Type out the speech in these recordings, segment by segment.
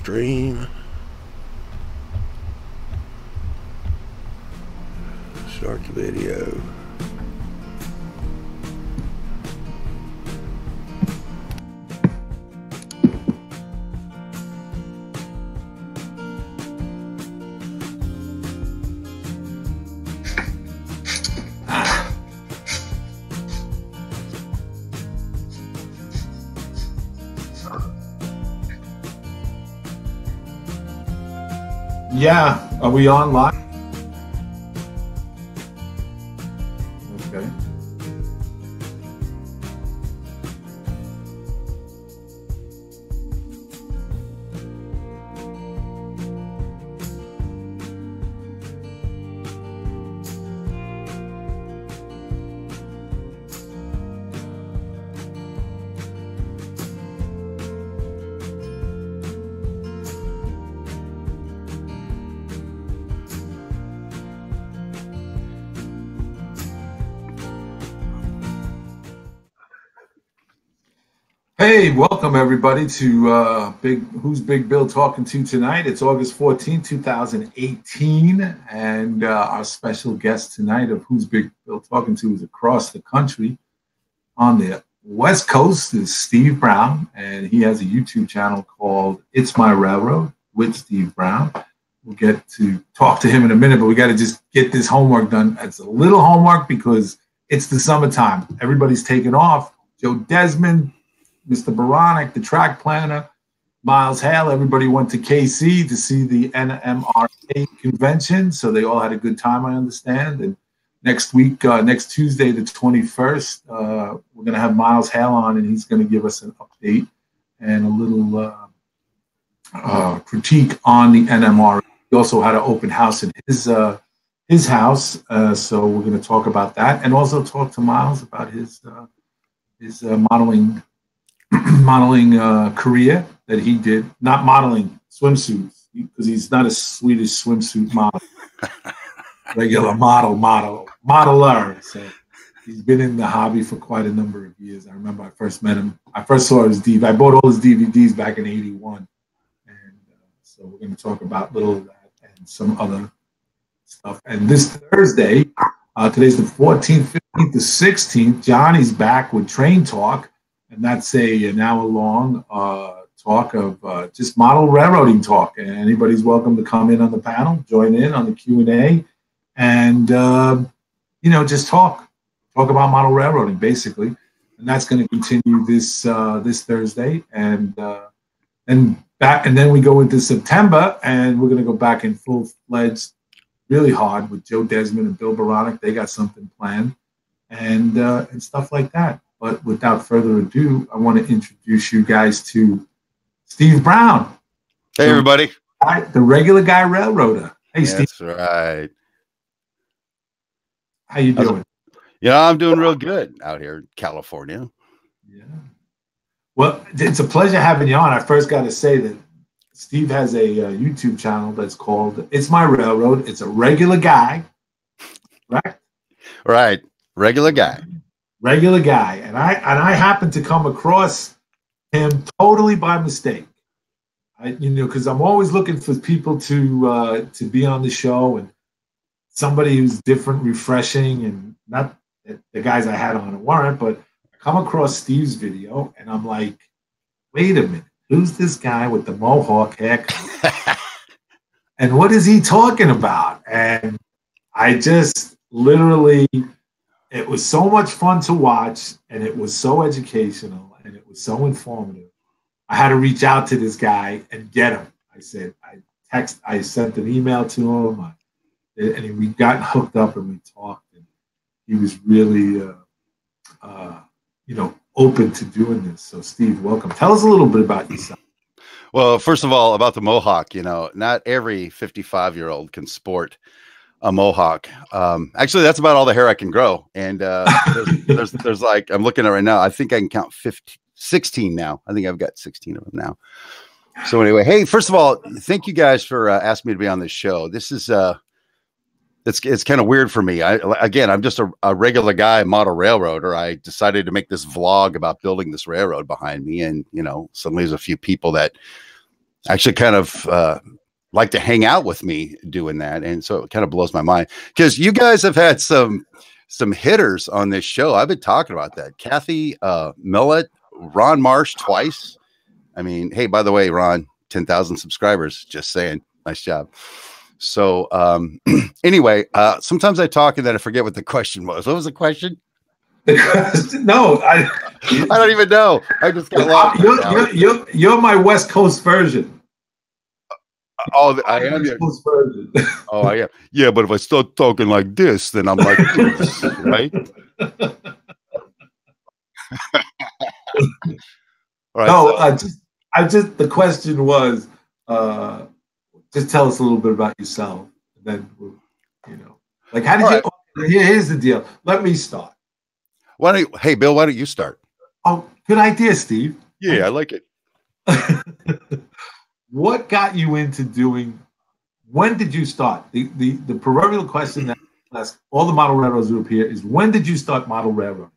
Stream. Start the video. Yeah, are we on live? Okay. Hey, welcome everybody to Who's Big Bill talking to tonight. It's August 14, 2018, and our special guest tonight of Who's Big Bill talking to is across the country. On the West Coast is Steve Brown, and he has a YouTube channel called It's My Railroad with Steve Brown. We'll get to talk to him in a minute, but we got to just get this homework done. It's a little homework because it's the summertime. Everybody's taking off. Joe Desmond, Mr. Baronic, the track planner, Miles Hale, everybody went to KC to see the NMRA convention, so they all had a good time, I understand. And next week, next Tuesday, the 21st, we're going to have Miles Hale on, and he's going to give us an update and a little critique on the NMRA. He also had an open house in his house, so we're going to talk about that, and also talk to Miles about his modeling career that he did, not modeling swimsuits, because he's not a Swedish swimsuit model, regular modeler. So he's been in the hobby for quite a number of years. I remember I first met him. I first saw his DVD. I bought all his DVDs back in '81. And so we're going to talk about a little of that and some other stuff. And this Thursday, today's the 14th, 15th to 16th, Johnny's back with Train Talk. And that's an hour-long talk of just model railroading talk. And anybody's welcome to come in on the panel, join in on the Q&A, and just talk about model railroading, basically. And that's going to continue this Thursday, and then we go into September, and we're going to go back in full-fledged, really hard with Joe Desmond and Bill Baronic. They got something planned, and stuff like that. But without further ado, I want to introduce you guys to Steve Brown. Hey, everybody. The regular guy railroader. Hey, Steve. That's right. How you doing? Yeah, I'm doing real good out here in California. Yeah. Well, it's a pleasure having you on. I first got to say that Steve has a YouTube channel that's called It's My Railroad. It's a regular guy, right? Right. Regular guy. Regular guy, and I happened to come across him totally by mistake. Because I'm always looking for people to be on the show, and somebody who's different, refreshing, and not the guys I had on weren't. But I come across Steve's video, and I'm like, wait a minute, who's this guy with the mohawk haircut? And what is he talking about? And I just literally. It was so much fun to watch, and it was so educational, and it was so informative. I had to reach out to this guy and get him. I sent an email to him, and we got hooked up and we talked. And he was really, open to doing this. So, Steve, welcome. Tell us a little bit about yourself. Well, first of all, about the mohawk, not every 55-year-old can sport a mohawk. Actually, that's about all the hair I can grow. And there's like, I'm looking at right now, I think I can count 16 now. I think I've got 16 of them now. So anyway, hey, first of all, thank you guys for asking me to be on this show. This is it's kind of weird for me. I'm just a regular guy, model railroader. I decided to make this vlog about building this railroad behind me, and suddenly there's a few people that actually kind of like to hang out with me doing that. And so it kind of blows my mind because you guys have had some hitters on this show. I've been talking about that. Kathy Millett, Ron Marsh twice. I mean, hey, by the way, Ron, 10,000 subscribers, just saying, nice job. So anyway, sometimes I talk and then I forget what the question was. What was the question? No, I don't even know. I just got lost. You're my West Coast version. Oh, I am your West Coast version. Oh, I am. Yeah, but if I start talking like this, then I'm like this, right? All right, no, I just the question was just tell us a little bit about yourself. And then we'll, like how did you here's the deal. Let me start. Hey Bill, why don't you start? Oh, good idea, Steve. Yeah, I like it. What got you into doing? When did you start? The proverbial question that asks all the model railroads who appear is, when did you start model railroad?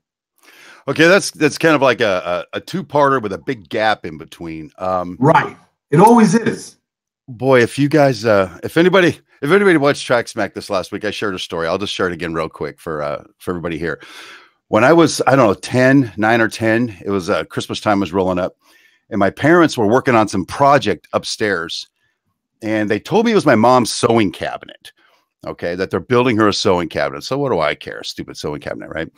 Okay, that's kind of like a two-parter with a big gap in between. Right, it always is. Boy, if you guys, if anybody watched Track Smack this last week, I shared a story. I'll just share it again real quick for everybody here. When I was, I don't know, 9 or 10, it was Christmas time was rolling up, and my parents were working on some project upstairs, and they told me it was my mom's sewing cabinet. Okay, that they're building her a sewing cabinet. So what do I care? Stupid sewing cabinet, right?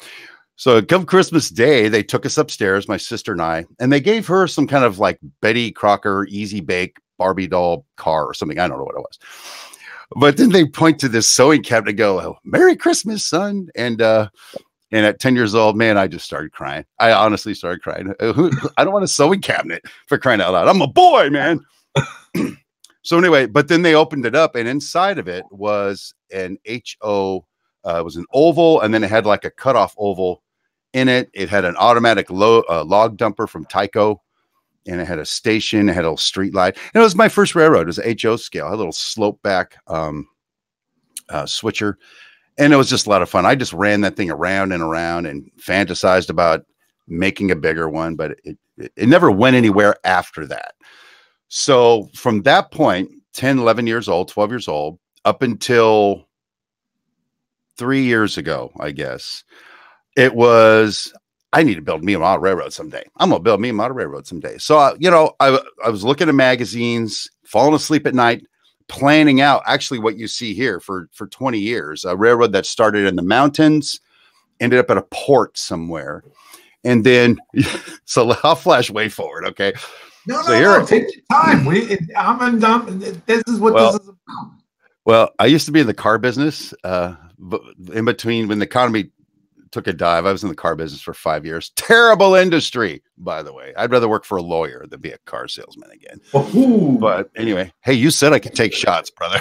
So come Christmas Day, they took us upstairs, my sister and I, and they gave her some kind of like Betty Crocker Easy Bake Barbie doll car or something. I don't know what it was. But then they point to this sewing cabinet and go, oh, Merry Christmas, son. And at 10 years old, man, I just started crying. I honestly started crying. I don't want a sewing cabinet, for crying out loud. I'm a boy, man. So anyway, but then they opened it up, and inside of it was an HO. It was an oval, and then it had like a cutoff oval in it. It had an automatic log dumper from Tyco, and it had a station. It had a little street light. And it was my first railroad. It was a HO scale. It had a little slope back switcher. And it was just a lot of fun. I just ran that thing around and around and fantasized about making a bigger one, but it never went anywhere after that. So from that point, 10, 11 years old, 12 years old, up until 3 years ago, I guess, it was, I need to build me a model railroad someday. I'm going to build me a model railroad someday. So, I was looking at magazines, falling asleep at night, planning out actually what you see here for 20 years, a railroad that started in the mountains, ended up at a port somewhere. And then, so I'll flash way forward. Okay. No, take your time. This is what this is about. Well, I used to be in the car business, but in between when the economy took a dive, I was in the car business for 5 years. Terrible industry, by the way. I'd rather work for a lawyer than be a car salesman again. Ooh. But anyway, hey, you said I could take shots, brother.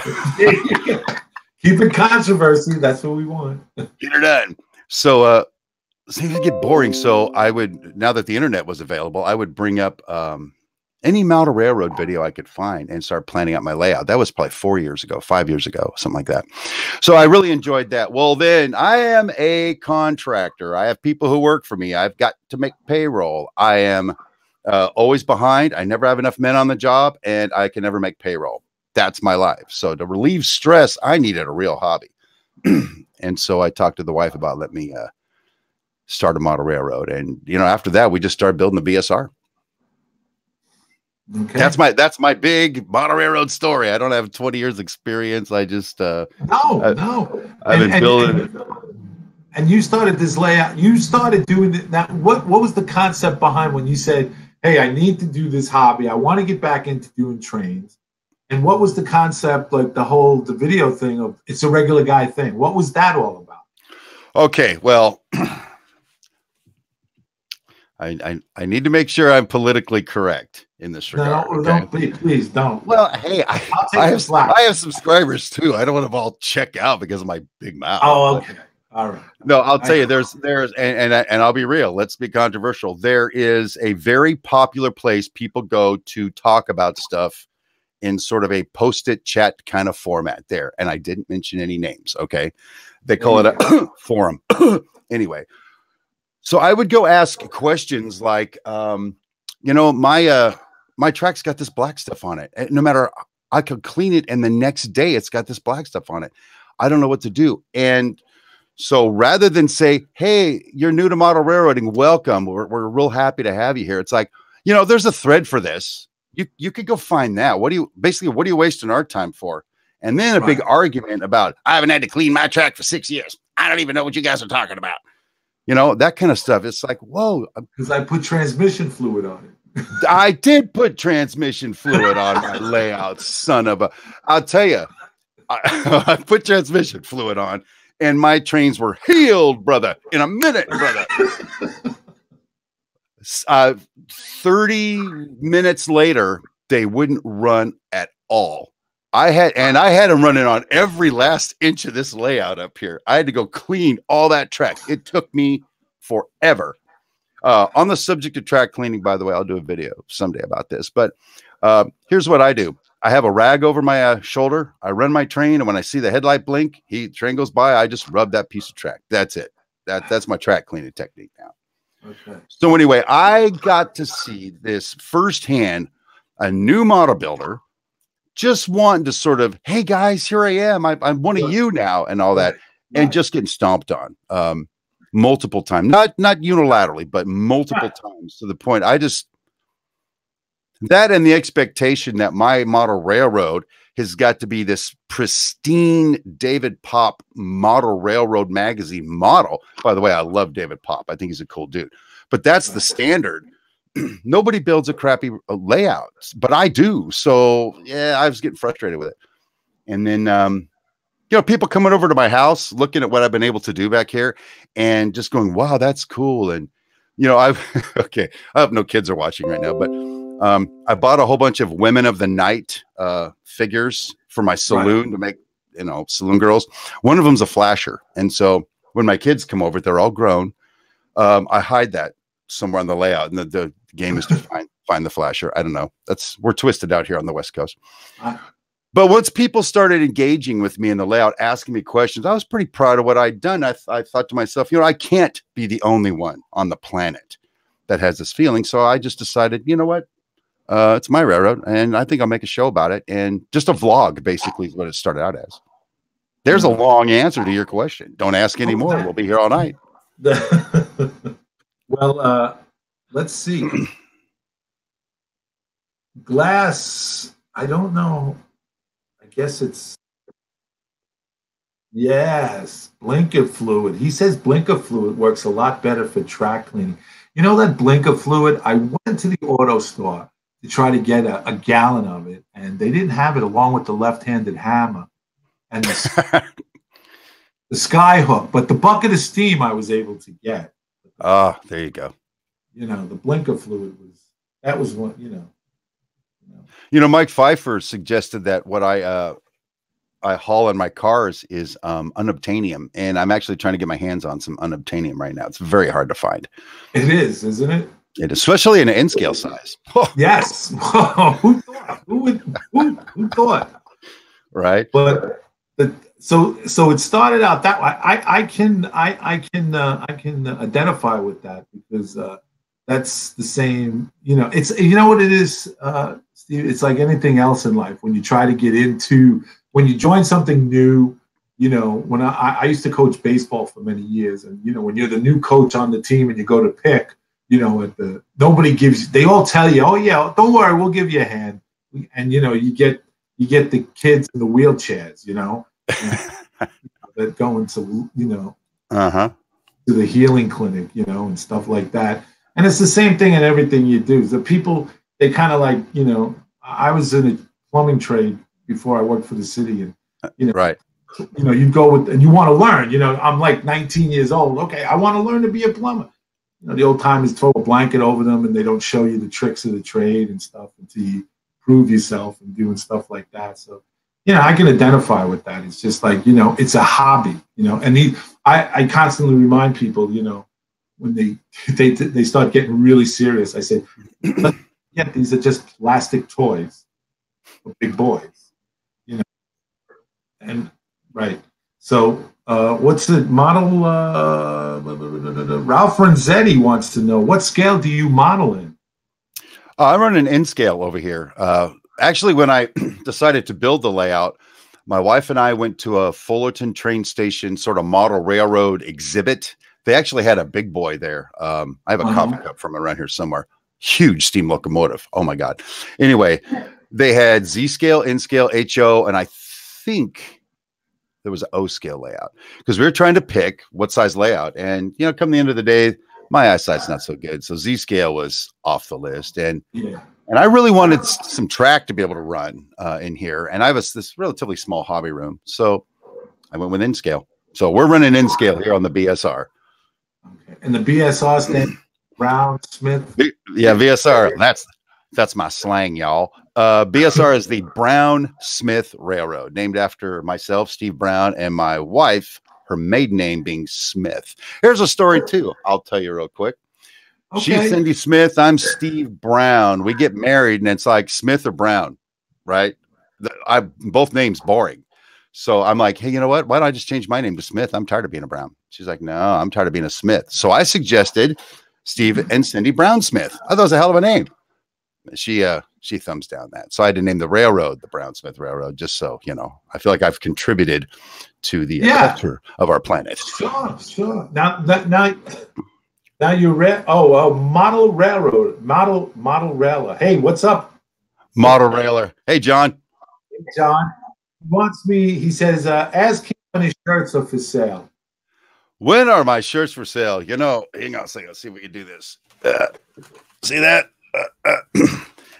Keep it controversy. That's what we want. Get her done. So, things would get boring. So I would, now that the internet was available, I would bring up any model railroad video I could find and start planning out my layout. That was probably 4 years ago, 5 years ago, something like that. So I really enjoyed that. Well, then I am a contractor. I have people who work for me. I've got to make payroll. I am always behind. I never have enough men on the job, and I can never make payroll. That's my life. So to relieve stress, I needed a real hobby. And so I talked to the wife about let me start a model railroad. And, after that, we just started building the BSR. Okay. That's my big model railroad story. I don't have 20 years experience. I just I've been building. And you started this layout. You started doing that. What was the concept behind when you said, "Hey, I need to do this hobby. I want to get back into doing trains." And what was the concept, like the video thing of it's a regular guy thing? What was that all about? Okay, well, I need to make sure I'm politically correct in this regard. No, okay? Please don't. Well, hey, I have subscribers too. I don't want them all check out because of my big mouth. Oh, okay. All right. No, I'll tell you, there's and I'll be real. Let's be controversial. There is a very popular place people go to talk about stuff in sort of a post-it chat kind of format there. And I didn't mention any names. Okay. They call it a forum. Anyway. So I would go ask questions like, my my track's got this black stuff on it. And no matter, I could clean it, and the next day it's got this black stuff on it. I don't know what to do. And so rather than say, hey, you're new to model railroading, welcome. We're real happy to have you here. It's like, you know, there's a thread for this. You could go find that. What are you wasting our time for? And then a big argument about, I haven't had to clean my track for 6 years. I don't even know what you guys are talking about. You know, that kind of stuff. It's like, whoa. Because I put transmission fluid on it. I did put transmission fluid on my layout, son of a. I'll tell you, I put transmission fluid on, and my trains were healed, brother, in a minute, brother. 30 minutes later, they wouldn't run at all. I had them running on every last inch of this layout up here. I had to go clean all that track. It took me forever. On the subject of track cleaning, by the way, I'll do a video someday about this. But here's what I do. I have a rag over my shoulder. I run my train, and when I see the headlight blink, train goes by, I just rub that piece of track. That's it. That's my track cleaning technique now. Okay. So anyway, I got to see this firsthand, a new model builder just wanting to sort of, hey guys, here I am. I'm one of you now, and all that, and just getting stomped on multiple times, not unilaterally, but multiple times, to the point that and the expectation that my model railroad has got to be this pristine David Pop model railroad magazine model. By the way, I love David Pop. I think he's a cool dude, but that's the standard. Nobody builds a crappy layout, but I do. So yeah, I was getting frustrated with it. And then, you know, people coming over to my house, looking at what I've been able to do back here and just going, wow, that's cool. And, you know, I hope no kids are watching right now, but I bought a whole bunch of Women of the Night figures for my saloon to make, you know, saloon girls. One of them's a flasher. And so when my kids come over, they're all grown. I hide that somewhere on the layout, and the game is to find the flasher. I don't know. We're twisted out here on the West Coast. But once people started engaging with me in the layout, asking me questions, I was pretty proud of what I'd done. I thought to myself, you know, I can't be the only one on the planet that has this feeling. So I just decided, you know what? It's my railroad, and I think I'll make a show about it. And just a vlog, basically, is what it started out as. There's a long answer to your question. Don't ask any more. We'll be here all night. Well, let's see. Glass, I don't know. I guess it's, yes, blinker fluid. He says blinker fluid works a lot better for track cleaning. You know that blinker fluid? I went to the auto store to try to get a gallon of it, and they didn't have it along with the left-handed hammer and the sky hook. But the bucket of steam I was able to get. Oh, there you go. You know, the blinker fluid was one, you know. You know, Mike Pfeiffer suggested that what I haul in my cars is unobtainium, and I'm actually trying to get my hands on some unobtainium right now. It's very hard to find. It is, isn't it? It is, especially in an N scale size. Yes. Who thought? Who thought? Right. But so it started out that way. I can identify with that because that's the same. You know, it's, you know what it is, Steve. It's like anything else in life. When you try to get into, when you join something new, you know, when I used to coach baseball for many years, and you know, when you're the new coach on the team and you go to pick, you know, they all tell you, oh yeah, don't worry, we'll give you a hand, and you know, you get the kids in the wheelchairs, you know. That go into, you know, to the healing clinic, you know, and stuff like that. And it's the same thing in everything you do. The people, they kind of like, you know, I was in a plumbing trade before I worked for the city, and you know, right. You know, you go with, and you want to learn. You know, I'm like 19 years old. Okay, I want to learn to be a plumber. You know, the old timers throw a blanket over them, and they don't show you the tricks of the trade and stuff until you prove yourself and doing stuff like that. So, you know, I can identify with that. It's just like, you know, it's a hobby, you know, and I constantly remind people, you know, when they start getting really serious, I say, yeah, these are just plastic toys for big boys, you know, and right. So what's the model? Ralph Renzetti wants to know, what scale do you model in? I'm running N scale over here. Actually, when I decided to build the layout, my wife and I went to a Fullerton train station sort of model railroad exhibit. They actually had a big boy there. I have a coffee cup from around here somewhere. Huge steam locomotive. Oh my God. Anyway, they had Z scale, N scale, HO, and I think there was an O scale layout because we were trying to pick what size layout. And, you know, come the end of the day, my eyesight's not so good. So Z scale was off the list. And I really wanted some track to be able to run in here. And I have this relatively small hobby room. So I went with N scale. So we're running N scale here on the BSR. Okay. And the BSR stands Brown Smith. Yeah, VSR. That's my slang, y'all. BSR is the Brown Smith Railroad, named after myself, Steve Brown, and my wife, her maiden name being Smith. Here's a story too. I'll tell you real quick. Okay. She's Cindy Smith. I'm Steve Brown. We get married, and it's like Smith or Brown, right? Both names boring. So I'm like, hey, you know what? Why don't I just change my name to Smith? I'm tired of being a Brown. She's like, no, I'm tired of being a Smith. So I suggested Steve and Cindy Brown Smith. I thought it was a hell of a name. She thumbs down that. So I had to name the railroad the Brown Smith Railroad, just so, you know, I feel like I've contributed to the culture of our planet. Sure. Now you're model railroad, model railer. Hey, what's up? Model railer. Hey, John. Hey, John. He says, ask him when his shirts are for sale. When are my shirts for sale? You know, hang on a second. Let's see if we can do this. See that?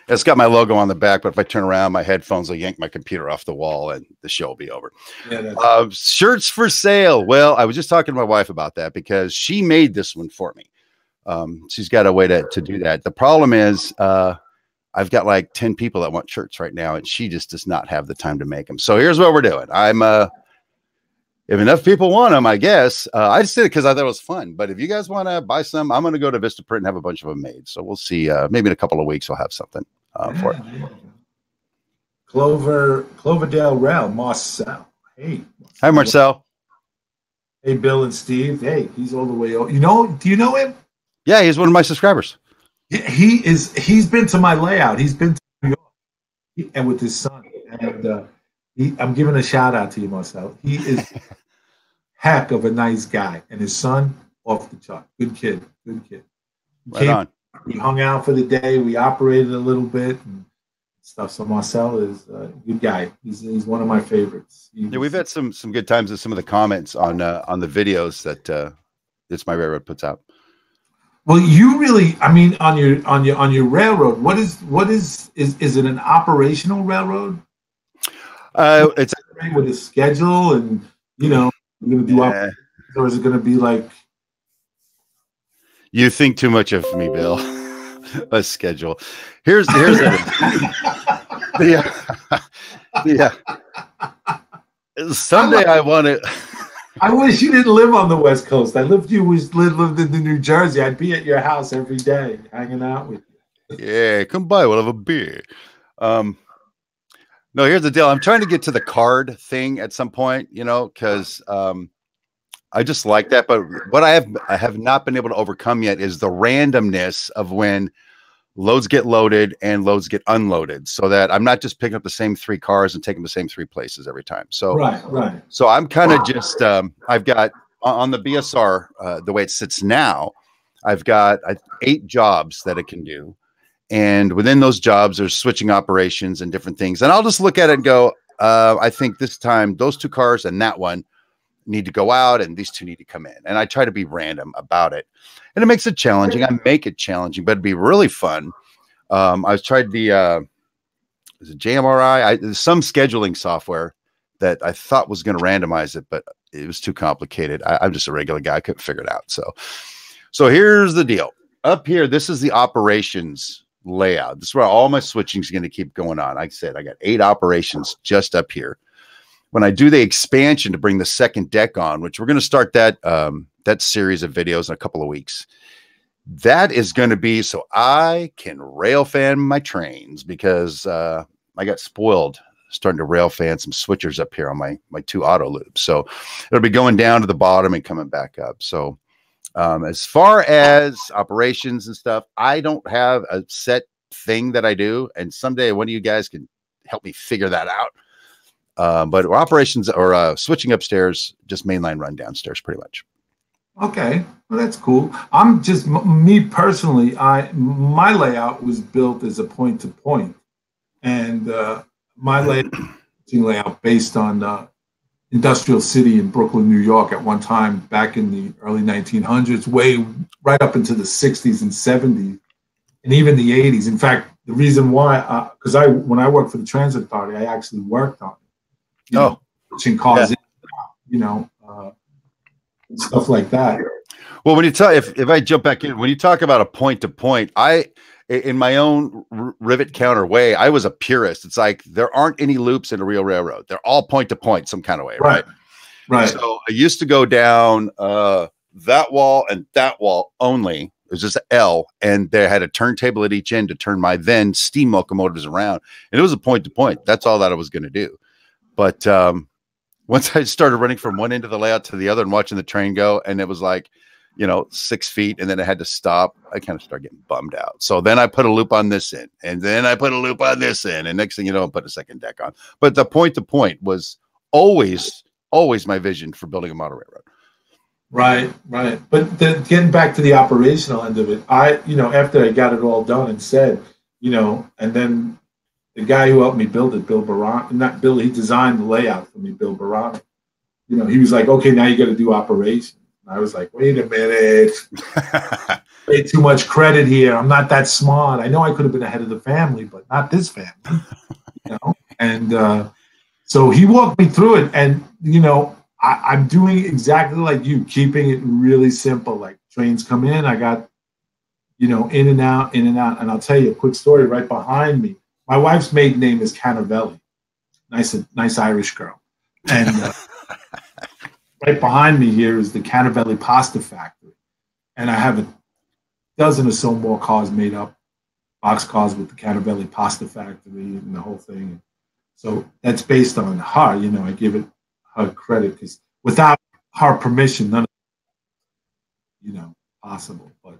It's got my logo on the back, but if I turn around, my headphones will yank my computer off the wall and the show will be over. Yeah, shirts for sale. Well, I was just talking to my wife about that because she made this one for me. She's got a way to do that. The problem is I've got like 10 people that want shirts right now, and she just does not have the time to make them. So here's what we're doing. If enough people want them, I guess. I just did it because I thought it was fun. But if you guys want to buy some, I'm going to go to Vistaprint and have a bunch of them made. So we'll see. Maybe in a couple of weeks, we'll have something for it. Cloverdale Rail, Marcel. Hey. Hi, Marcel. Hey, Bill and Steve. Hey, he's all the way over. Do you know him? Yeah, he's one of my subscribers. He's been to my layout. He's been to New York and with his son. And I'm giving a shout out to you, Marcel. He is heck of a nice guy, and his son off the chart. Good kid. Right on. We hung out for the day. We operated a little bit and stuff. So Marcel is a good guy. He's one of my favorites. Yeah, we've had some good times with some of the comments on the videos that It's My Railroad puts out. Well, you really, I mean, on your railroad, what is it an operational railroad? It's with a schedule, and you're going to do or is it going to be like? You think too much of me, Bill. A schedule. Here's the someday I want to. I wish you didn't live on the West Coast. lived in New Jersey. I'd be at your house every day, hanging out with you. Yeah, come by. We'll have a beer. No, here's the deal. I'm trying to get to the card thing at some point, because I just like that. But what I have not been able to overcome yet is the randomness of when loads get loaded and loads get unloaded, so that I'm not just picking up the same 3 cars and taking the same 3 places every time. So right. So I'm kind of just I've got on the BSR the way it sits now, I've got 8 jobs that it can do. And within those jobs, there's switching operations and different things. And I'll just look at it and go, I think this time those 2 cars and that one need to go out and these 2 need to come in. And I try to be random about it. And it makes it challenging. I make it challenging, but it'd be really fun. I've tried the is it JMRI? There's some scheduling software that I thought was going to randomize it, but it was too complicated. I'm just a regular guy. I couldn't figure it out. So here's the deal. Up here, this is the operations layout. This is where all my switching is going to keep going on. Like I said, I got 8 operations just up here. When I do the expansion to bring the second deck on, which we're going to start that series of videos in a couple of weeks, that is going to be so I can rail fan my trains, because I got spoiled starting to rail fan some switchers up here on my 2 auto loops. So it'll be going down to the bottom and coming back up. So as far as operations and stuff, I don't have a set thing that I do. And someday one of you guys can help me figure that out. But operations or switching upstairs, just mainline run downstairs pretty much. Okay, well, that's cool. I'm just me personally. My layout was built as a point to point, and my layout based on Industrial City in Brooklyn, New York, at one time back in the early 1900s, way right up into the 60s and 70s, and even the 80s. In fact, the reason why, because when I worked for the Transit Authority, I actually worked on it. Pushing cars, stuff like that. Well, when you talk, if I jump back in, when you talk about a point to point, in my own rivet counter way, I was a purist. It's like there aren't any loops in a real railroad. They're all point to point some kind of way, right? Right. So I used to go down that wall and that wall only. It was just an L, and they had a turntable at each end to turn my then steam locomotives around. And it was a point to point. That's all that I was going to do. But once I started running from one end of the layout to the other and watching the train go, and it was like, 6 feet, and then I had to stop, I kind of started getting bummed out. So then I put a loop on this end, and then I put a loop on this end, and next thing you know, I put a second deck on. But the point to point was always my vision for building a model railroad. Right. But getting back to the operational end of it, after I got it all done and said, and then the guy who helped me build it, Bill Baran, not Bill, he designed the layout for me, Bill Baran. He was like, okay, now you got to do operations. And I was like, wait a minute. Way too much credit here. I'm not that smart. I know I could have been ahead of the family, but not this family. And so he walked me through it. And, I'm doing exactly like you, keeping it really simple. Like trains come in, I got, in and out. And I'll tell you a quick story right behind me. My wife's maiden name is Canavelli. Nice Irish girl. And right behind me here is the Canavelli Pasta Factory. And I have a dozen or so more cars made up, box cars with the Canavelli Pasta Factory and the whole thing. So that's based on her. I give it her credit because without her permission, none of it, possible. But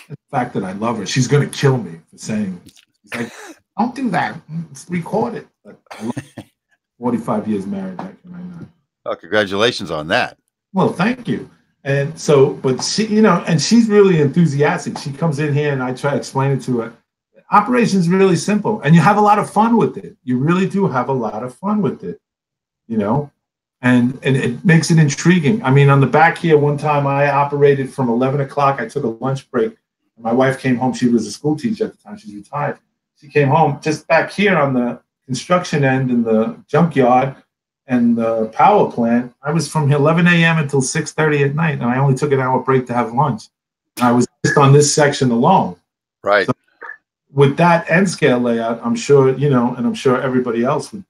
the fact that I love her, she's going to kill me for saying it. She's like, don't do that. It's recorded. But I love her. 45 years married. How can I not? Oh, congratulations on that. Well, thank you. And so, but she, and she's really enthusiastic. She comes in here and I try to explain it to her. Operation's really simple and you have a lot of fun with it. You really do have a lot of fun with it, and it makes it intriguing. I mean, on the back here, one time I operated from 11 o'clock. I took a lunch break. My wife came home. She was a school teacher at the time. She's retired. She came home just back here on the construction end in the junkyard and the power plant. I was from 11 a.m. until 6:30 at night, and I only took an hour break to have lunch. And I was just on this section alone. Right. So with that end scale layout, I'm sure, and I'm sure everybody else would,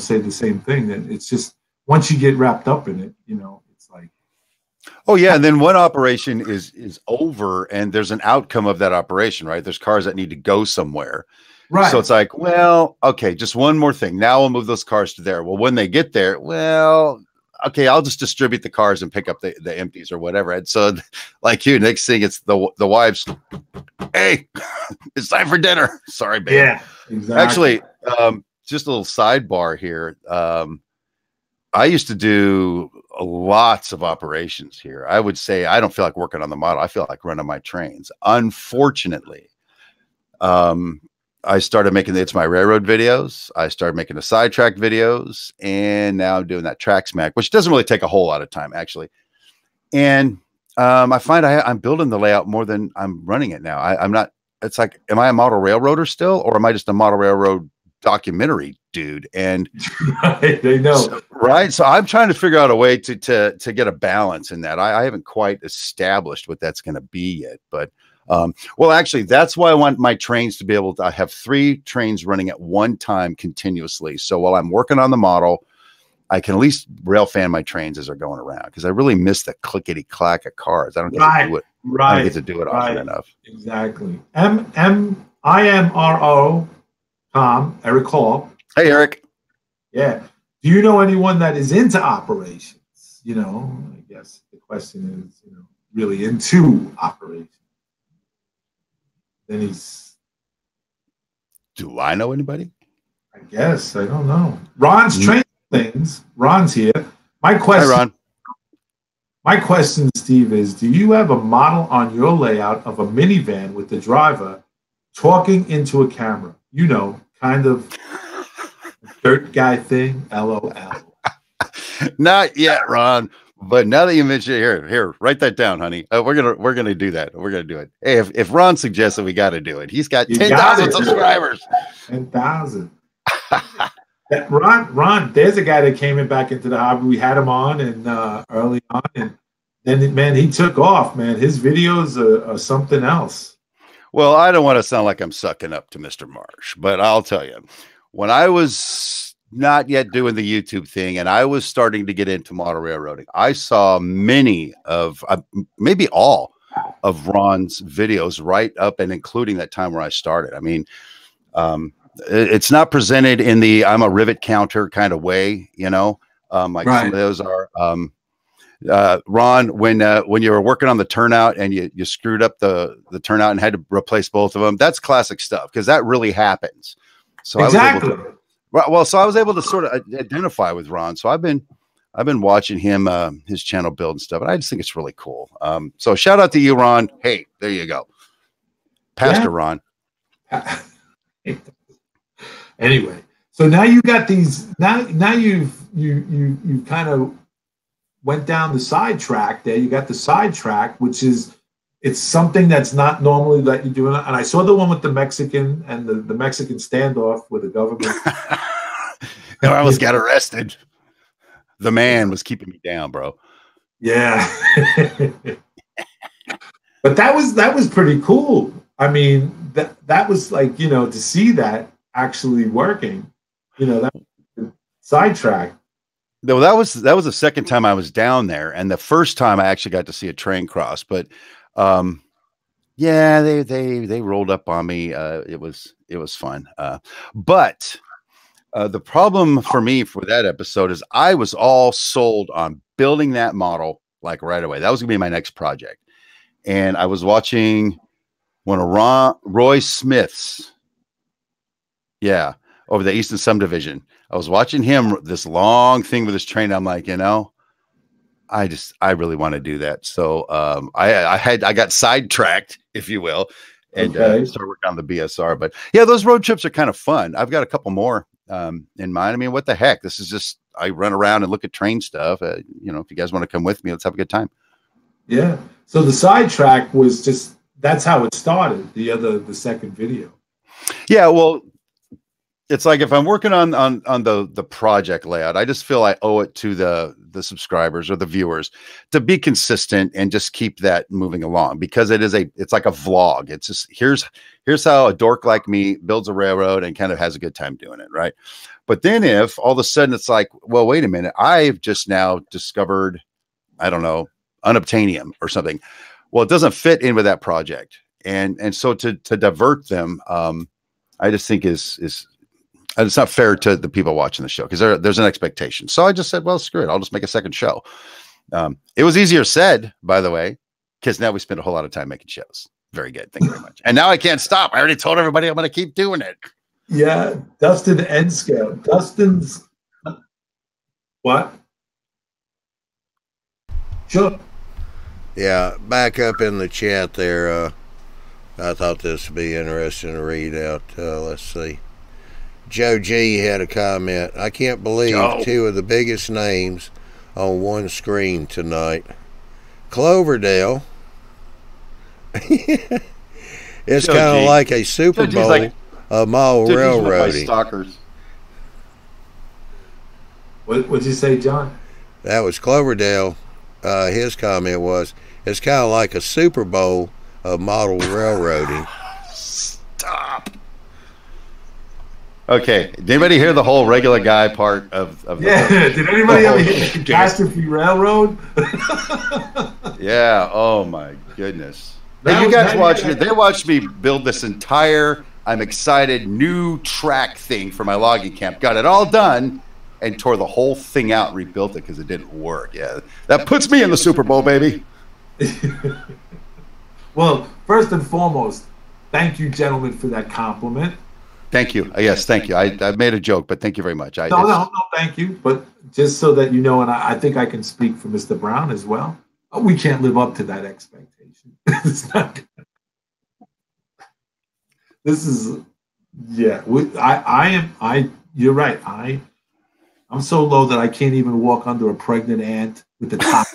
say the same thing. That it's just once you get wrapped up in it, it's like. Oh yeah, and then one operation is over, and there's an outcome of that operation, right? There's cars that need to go somewhere. Right. So it's like, well, okay, just one more thing. Now we'll move those cars to there. Well, when they get there, well, okay, I'll just distribute the cars and pick up the empties or whatever. And so, like you, next thing it's the wives. Hey, it's time for dinner. Sorry, babe. Yeah, exactly. Actually, just a little sidebar here. I used to do lots of operations here. I would say I don't feel like working on the model. I feel like running my trains. Unfortunately, I started making It's My Railroad videos. I started making the sidetrack videos, and now I'm doing that track smack, which doesn't really take a whole lot of time, actually. And I find I'm building the layout more than I'm running it now. I'm not. It's like, am I a model railroader still, or am I just a model railroad documentary dude? And they know, so, right? So I'm trying to figure out a way to get a balance in that. I haven't quite established what that's going to be yet, but. Well, actually, that's why I want my trains to be able to have 3 trains running at one time continuously. So while I'm working on the model, I can at least rail fan my trains as they're going around, because I really miss the clickety clack of cars. I don't get to do it. I don't get to do it often enough. Exactly. IMRO, Eric Hall. Hey, Eric. Yeah. Do you know anyone that is into operations? I guess the question is, really into operations. Then he's Do I know anybody? I guess. I don't know. Ron's training things. Ron's here. My question, Hi, Ron. My question, Steve, is do you have a model on your layout of a minivan with the driver talking into a camera? You know, kind of dirt guy thing, LOL. Not yet, Ron. But now that you mention it, here, write that down, honey. We're gonna do that. We're gonna do it. Hey, if Ron suggests it, we got to do it. He's got 10,000 subscribers. 10,000. Ron, there's a guy that came back into the hobby. We had him on and early on, and then man, he took off. Man, his videos are something else. Well, I don't want to sound like I'm sucking up to Mr. Marsh, but I'll tell you, when I was not yet doing the YouTube thing and I was starting to get into model railroading, I saw many of, maybe all of Ron's videos right up and including that time where I started. I mean, it's not presented in the I'm a rivet counter kind of way, you know, like some of those are. Ron, when you were working on the turnout and you screwed up the turnout and had to replace both of them, that's classic stuff because that really happens. So exactly. So I was able to sort of identify with Ron. So I've been watching him, his channel build and stuff, and I just think it's really cool. So shout out to you, Ron. Hey, there you go, Pastor Ron. Anyway, so now you got these. Now you kind of went down the sidetrack. There, you got the sidetrack, which is it's something that's not normally that you do. And I saw the one with the Mexican and the Mexican standoff with the government. I almost got arrested. The man was keeping me down, bro. Yeah. But that was pretty cool. I mean, that was like, you know, to see that actually working, you know, that sidetrack. No, that was the second time I was down there, and the first time I actually got to see a train cross. But yeah, they rolled up on me. It was fun. But the problem for me for that episode is I was all sold on building that model like right away. That was gonna be my next project, and I was watching one of Roy Smith's. Yeah, over the Eastern Subdivision. I was watching him, this long thing with his train. I'm like, you know, I really want to do that. So I got sidetracked, if you will, and started working on the BSR. But yeah, those road trips are kind of fun. I've got a couple more in mind. I mean, what the heck? This is just, I run around and look at train stuff. You know, if you guys want to come with me, let's have a good time. Yeah. So the sidetrack was just, that's how it started. The second video. Yeah. Well, it's like if I'm working on the project layout, I just feel I owe it to the subscribers or the viewers to be consistent and just keep that moving along, because it's like a vlog. It's just here's how a dork like me builds a railroad and kind of has a good time doing it, right? But then if all of a sudden it's like, well, wait a minute, I've just now discovered, I don't know, unobtainium or something. Well, it doesn't fit in with that project, and so to divert them, I just think is. And it's not fair to the people watching the show because there's an expectation. So I just said, well, screw it. I'll just make a second show. It was easier said, by the way, because now we spend a whole lot of time making shows. Very good. Thank you very much. And now I can't stop. I already told everybody I'm going to keep doing it. Yeah. Dustin Enscale. Dustin's what? Sure. Yeah. Back up in the chat there. I thought this would be interesting to read out. Let's see. Joe G had a comment. I can't believe two of the biggest names on one screen tonight. Cloverdale. It's kind of like a Super Bowl of model railroading. What'd you say, John? That was Cloverdale. His comment was, it's kind of like a Super Bowl of model railroading. Stop. Okay. Did anybody hear the whole regular guy part of yeah. Did anybody ever hear the Catastrophe Railroad? Yeah. Oh my goodness. Hey, you guys watched me. They watched me build this entire, I'm excited, new track thing for my logging camp. Got it all done and tore the whole thing out and rebuilt it because it didn't work. Yeah. That puts me in the Super Bowl, baby. Well, first and foremost, thank you, gentlemen, for that compliment. Thank you. Yes, thank you. I made a joke, but thank you very much. No, thank you. But just so that you know, and I think I can speak for Mr. Brown as well, we can't live up to that expectation. It's not. This is, yeah. You're right. I'm so low that I can't even walk under a pregnant ant with the top.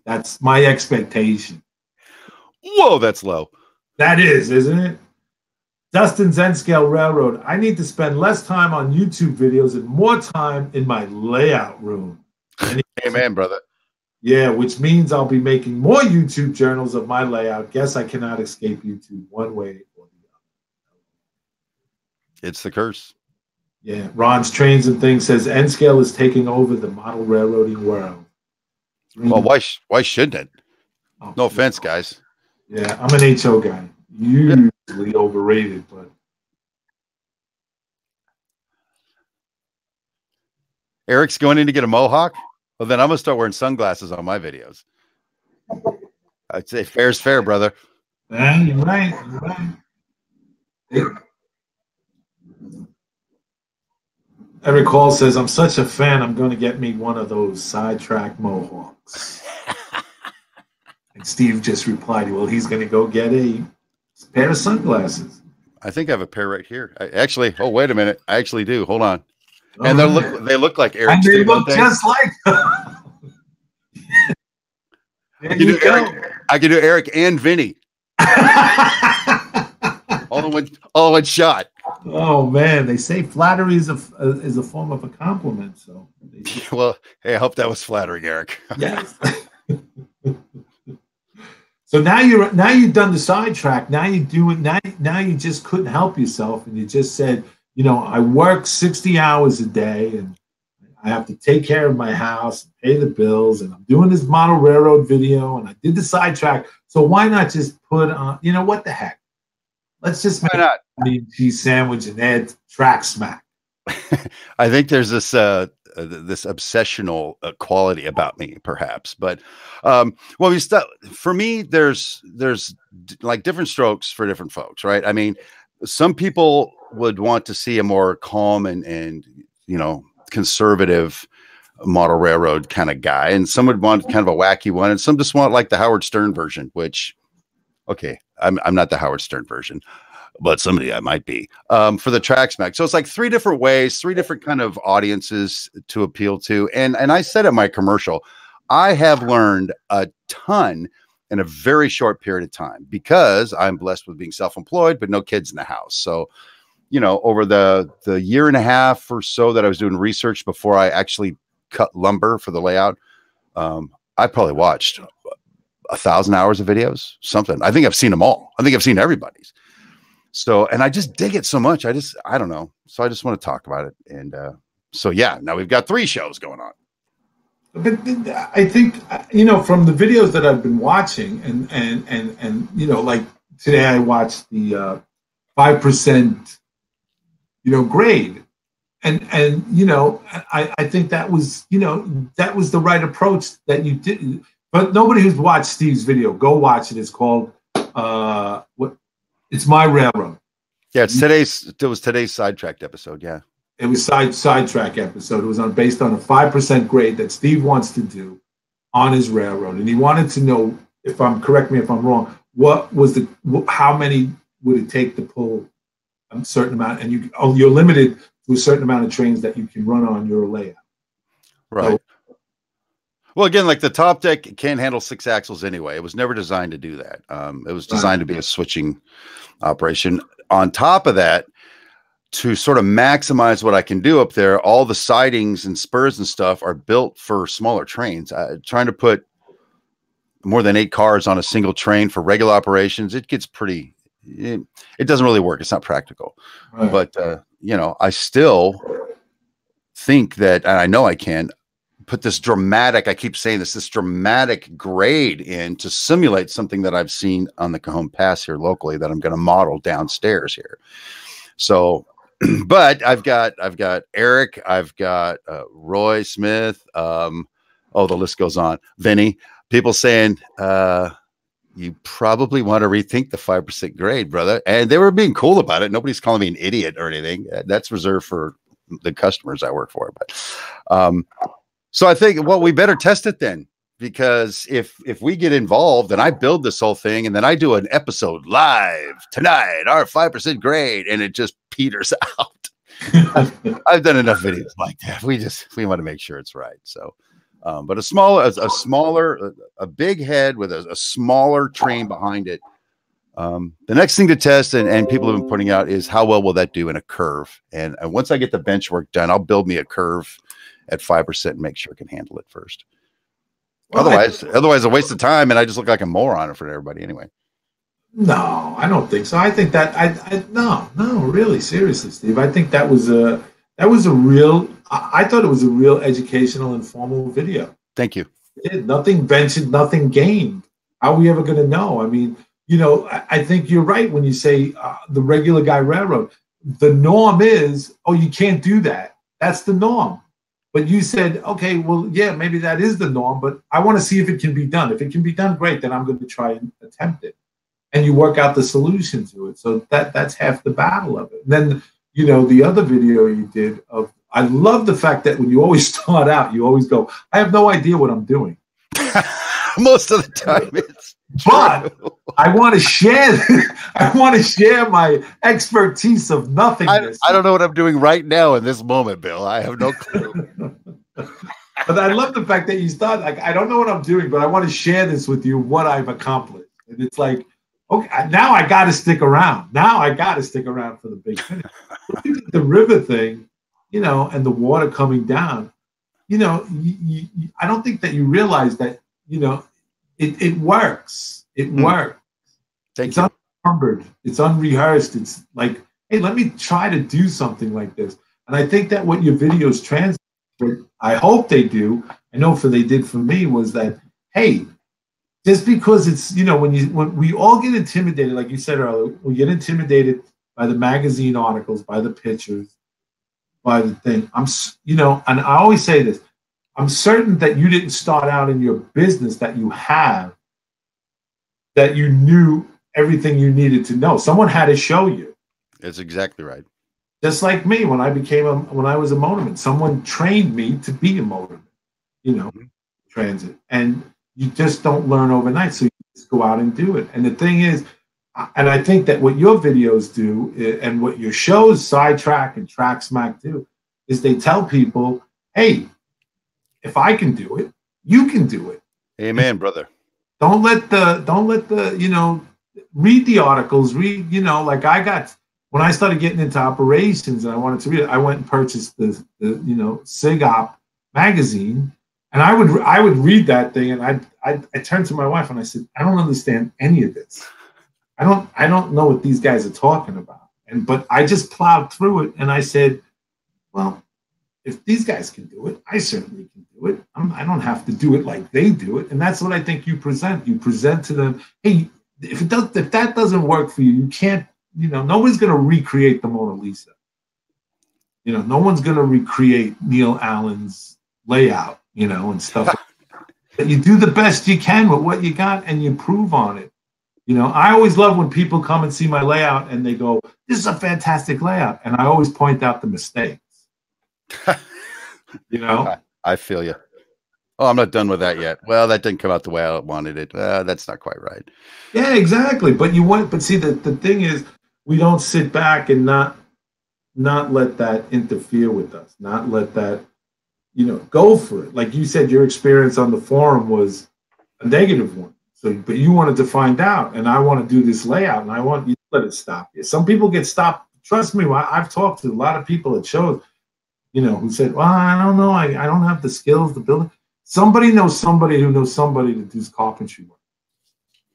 That's my expectation. Whoa, that's low. That is, isn't it? Dustin Zenscale Railroad. I need to spend less time on YouTube videos and more time in my layout room. Amen, brother. Yeah, which means I'll be making more YouTube journals of my layout. Guess I cannot escape YouTube one way or the other. It's the curse. Yeah, Ron's Trains and Things says N-Scale is taking over the model railroading world. Well, why shouldn't it? No offense, guys. Yeah, I'm an HO guy. Usually overrated, but Eric's going in to get a mohawk. Well, then I'm gonna start wearing sunglasses on my videos. I'd say fair's fair, brother. Yeah, you're right. You're right. Eric Hall says, I'm such a fan, I'm going to get me one of those sidetrack mohawks. And Steve just replied, well, he's going to go get a pair of sunglasses. I think I have a pair right here. Oh, wait a minute. I actually do. Hold on. And they look like Eric. And they look just like I can do Eric and Vinny. all in one shot. Oh man, they say flattery is a form of a compliment. So, well, hey, I hope that was flattering, Eric. Yes. So now you've done the sidetrack. Now you do it. Now you just couldn't help yourself, and you just said, I work 60 hours a day, and I have to take care of my house, and pay the bills, and I'm doing this model railroad video, and I did the sidetrack. So why not just put on? What the heck? Let's just make a cheese sandwich and add track smack. I think there's this obsessional quality about me, perhaps. But for me, there's like different strokes for different folks, right? I mean, some people would want to see a more calm and conservative model railroad kind of guy, and some would want kind of a wacky one, and some just want like the Howard Stern version, which, okay, I'm not the Howard Stern version, but somebody I might be, for the track smack. So it's like three different ways, three different kind of audiences to appeal to. And I said in my commercial, I have learned a ton in a very short period of time because I'm blessed with being self-employed, but no kids in the house. So, over the year and a half or so that I was doing research before I actually cut lumber for the layout, I probably watched 1,000 hours of videos, something. I think I've seen them all. I think I've seen everybody's. So, and I just dig it so much. I don't know. So I just want to talk about it. And so, yeah, now we've got 3 shows going on. But I think, from the videos that I've been watching and like today I watched the 5%, grade. And I think that was, that was the right approach that you did. But nobody who's watched Steve's video, go watch it. It's called It's My Railroad. Yeah, it was today's sidetracked episode. Yeah, it was sidetrack episode. It was based on a 5% grade that Steve wants to do on his railroad, and he wanted to know correct me if I'm wrong. How many would it take to pull a certain amount? And you're limited to a certain amount of trains that you can run on your layout. Right. So, well, again, like the top deck can't handle 6 axles anyway. It was never designed to do that. It was designed to be a switching operation. On top of that, to sort of maximize what I can do up there, all the sidings and spurs and stuff are built for smaller trains. Trying to put more than 8 cars on a single train for regular operations, it gets pretty, it doesn't really work. It's not practical. Right. But, I still think that, and I know I can, put this dramatic, I keep saying this dramatic grade in to simulate something that I've seen on the Cajon Pass here locally that I'm going to model downstairs here. So, but I've got Eric, I've got Roy Smith. The list goes on. Vinny, people saying, you probably want to rethink the 5% grade, brother. And they were being cool about it. Nobody's calling me an idiot or anything. That's reserved for the customers I work for. But so I think, well, we better test it then, because if we get involved and I build this whole thing and then I do an episode live tonight, our 5% grade, and it just peters out. I've done enough videos like that. We want to make sure it's right. So, but a big head with a smaller train behind it. The next thing to test, and people have been pointing out, is how well will that do in a curve? And once I get the bench work done, I'll build me a curve at 5% and make sure it can handle it first. Well, otherwise a waste of time, and I just look like a moron for everybody anyway. No, I don't think so. I think that no, really, seriously, Steve. I think that was a real. I thought it was a real educational, informal video. Thank you. Nothing ventured, nothing gained. How are we ever going to know? I mean, I think you're right when you say the regular guy railroad. The norm is, you can't do that. That's the norm. But you said, okay, well, yeah, maybe that is the norm, but I want to see if it can be done. If it can be done, great, then I'm going to try and attempt it. And you work out the solution to it. So that's half the battle of it. And then, the other video you did I love the fact that when you always start out, you always go, I have no idea what I'm doing. Most of the time it's but I want to share my expertise of nothingness. I don't know what I'm doing right now in this moment, Bill. I have no clue. But I love the fact that you start like, I don't know what I'm doing, but I want to share this with you, what I've accomplished. And it's like, okay, now I got to stick around. Now I got to stick around for the big finish. The river thing, and the water coming down, I don't think that you realize that, it works. It works. It's unencumbered. It's unrehearsed. It's like, hey, let me try to do something like this. And I think that what your videos translate, what I hope they do, I know they did for me, was that, hey, just because it's, when we all get intimidated, like you said earlier, we get intimidated by the magazine articles, by the pictures, by the thing. And I always say this, I'm certain that you didn't start out in your business that you have, that you knew everything you needed to know. Someone had to show you. That's exactly right. Just like me, when I was a motorman, someone trained me to be a motorman, transit. And you just don't learn overnight. So you just go out and do it. And the thing is, and I think that what your videos do and what your shows, Sidetrack and Track Smack, do, is they tell people, hey, if I can do it, you can do it. Amen, brother. Don't let the read the articles, when I started getting into operations and I wanted to read it, I went and purchased the SIGOP magazine, and I would read that thing, and I turned to my wife and I said, I don't understand any of this. I don't know what these guys are talking about. But I just plowed through it, and I said, well, if these guys can do it, I certainly can do it. I don't have to do it like they do it. And that's what I think you present. You present to them, hey, if that doesn't work for you, you can't, nobody's going to recreate the Mona Lisa. No one's going to recreate Neil Allen's layout, and stuff. But you do the best you can with what you got, and you improve on it. I always love when people come and see my layout and they go, this is a fantastic layout. And I always point out the mistakes. I feel you. Oh, I'm not done with that yet. Well, that didn't come out the way I wanted it. That's not quite right. Yeah, exactly. But see, the thing is, we don't sit back and not let that interfere with us, not let that, go for it. Like you said, your experience on the forum was a negative one. So, but you wanted to find out, and I want to do this layout, and I want you to let it stop you. Some people get stopped. Trust me, I've talked to a lot of people at shows, who said, well, I don't know, I don't have the skills to build it. Somebody knows somebody who knows somebody to do carpentry work.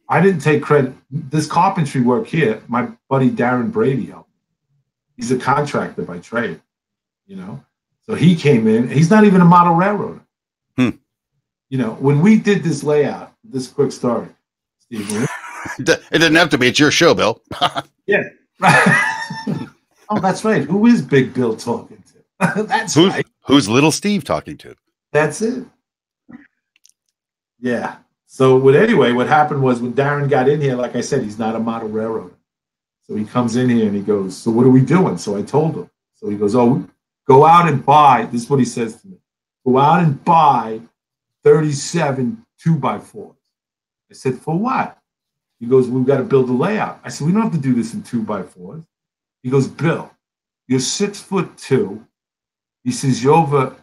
I didn't take credit. This carpentry work here, my buddy Darren Brady helped me. He's a contractor by trade, So he came in. He's not even a model railroader. When we did this layout, this quick story, Steve. It didn't have to be. It's your show, Bill. Yeah. Oh, that's right. Who is Big Bill talking to? That's right. Who's Little Steve talking to? That's it. Yeah. So anyway, what happened was when Darren got in here, like I said, he's not a model railroader. So he comes in here and he goes, so what are we doing? So I told him. So he goes, oh, go out and buy. This is what he says to me. Go out and buy 37 2x4s. I said, for what? He goes, we've got to build a layout. I said, we don't have to do this in 2x4s. He goes, Bill, you're 6'2". He says, you're over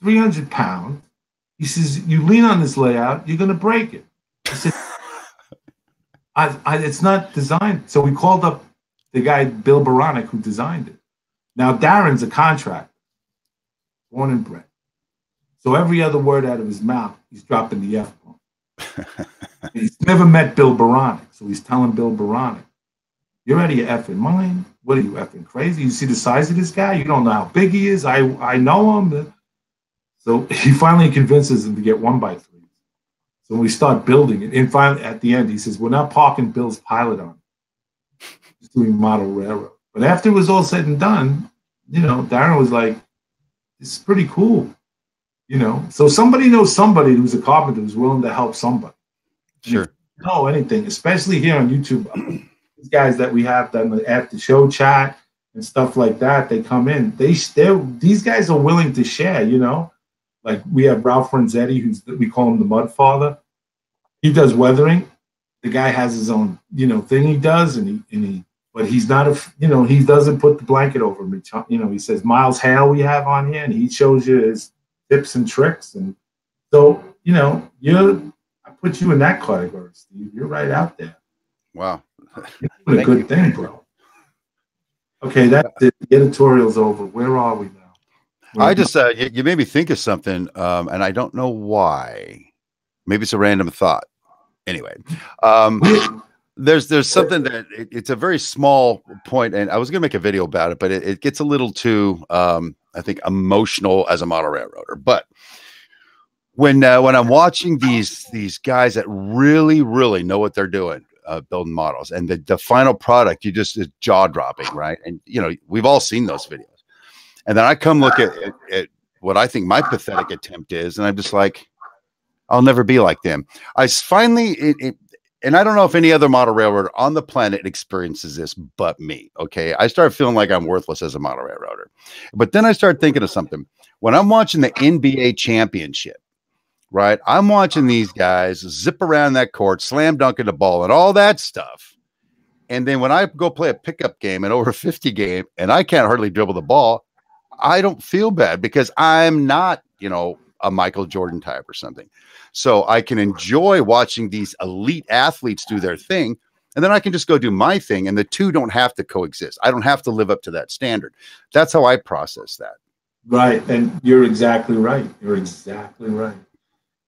300 pounds. He says, you lean on this layout, you're going to break it. I said, it's not designed. So we called up the guy, Bill Baronic, who designed it. Now, Darren's a contractor, born and bred. So every other word out of his mouth, he's dropping the F-bomb. He's never met Bill Baronic, so he's telling Bill Baronic, you're out of your effing mind. What are you, effing crazy? You see the size of this guy? You don't know how big he is. I know him. So he finally convinces him to get 1x3. So we start building it. And finally, at the end, he says, we're not parking Bill's pilot on. He's doing model railroad. But after it was all said and done, Darren was like, this is pretty cool. So somebody knows somebody who's a carpenter who's willing to help somebody. Sure. If you know anything, especially here on YouTube. These guys that we have done the after show chat and stuff like that, they come in. These guys are willing to share, Like we have Ralph Renzetti, we call him the Mud Father. He does weathering. The guy has his own, thing he does, but he's not he doesn't put the blanket over me. He says Miles Hale we have on here, and he shows you his tips and tricks. And so, I put you in that category, Steve. You're right out there. Wow. You're doing a good thing, bro. Okay, that's it. The editorial's over. Where are we now? I just you made me think of something, and I don't know why. Maybe it's a random thought. Anyway, there's something that it's a very small point, and I was going to make a video about it, but it gets a little too, I think, emotional as a model railroader. But when I'm watching these guys that really know what they're doing, building models, and the final product, is jaw dropping, right? And we've all seen those videos. And then I come look at what I think my pathetic attempt is, and I'm just like, I'll never be like them. I finally, and I don't know if any other model railroader on the planet experiences this but me, okay? I start feeling like I'm worthless as a model railroader. But then I start thinking of something. When I'm watching the NBA championship, right, I'm watching these guys zip around that court, slam dunking the ball and all that stuff. And then when I go play a pickup game, an over 50 game, and I can't hardly dribble the ball, I don't feel bad because I'm not, a Michael Jordan type or something. So I can enjoy watching these elite athletes do their thing, and then I can just go do my thing, and the two don't have to coexist. I don't have to live up to that standard. That's how I process that. Right, and you're exactly right. You're exactly right.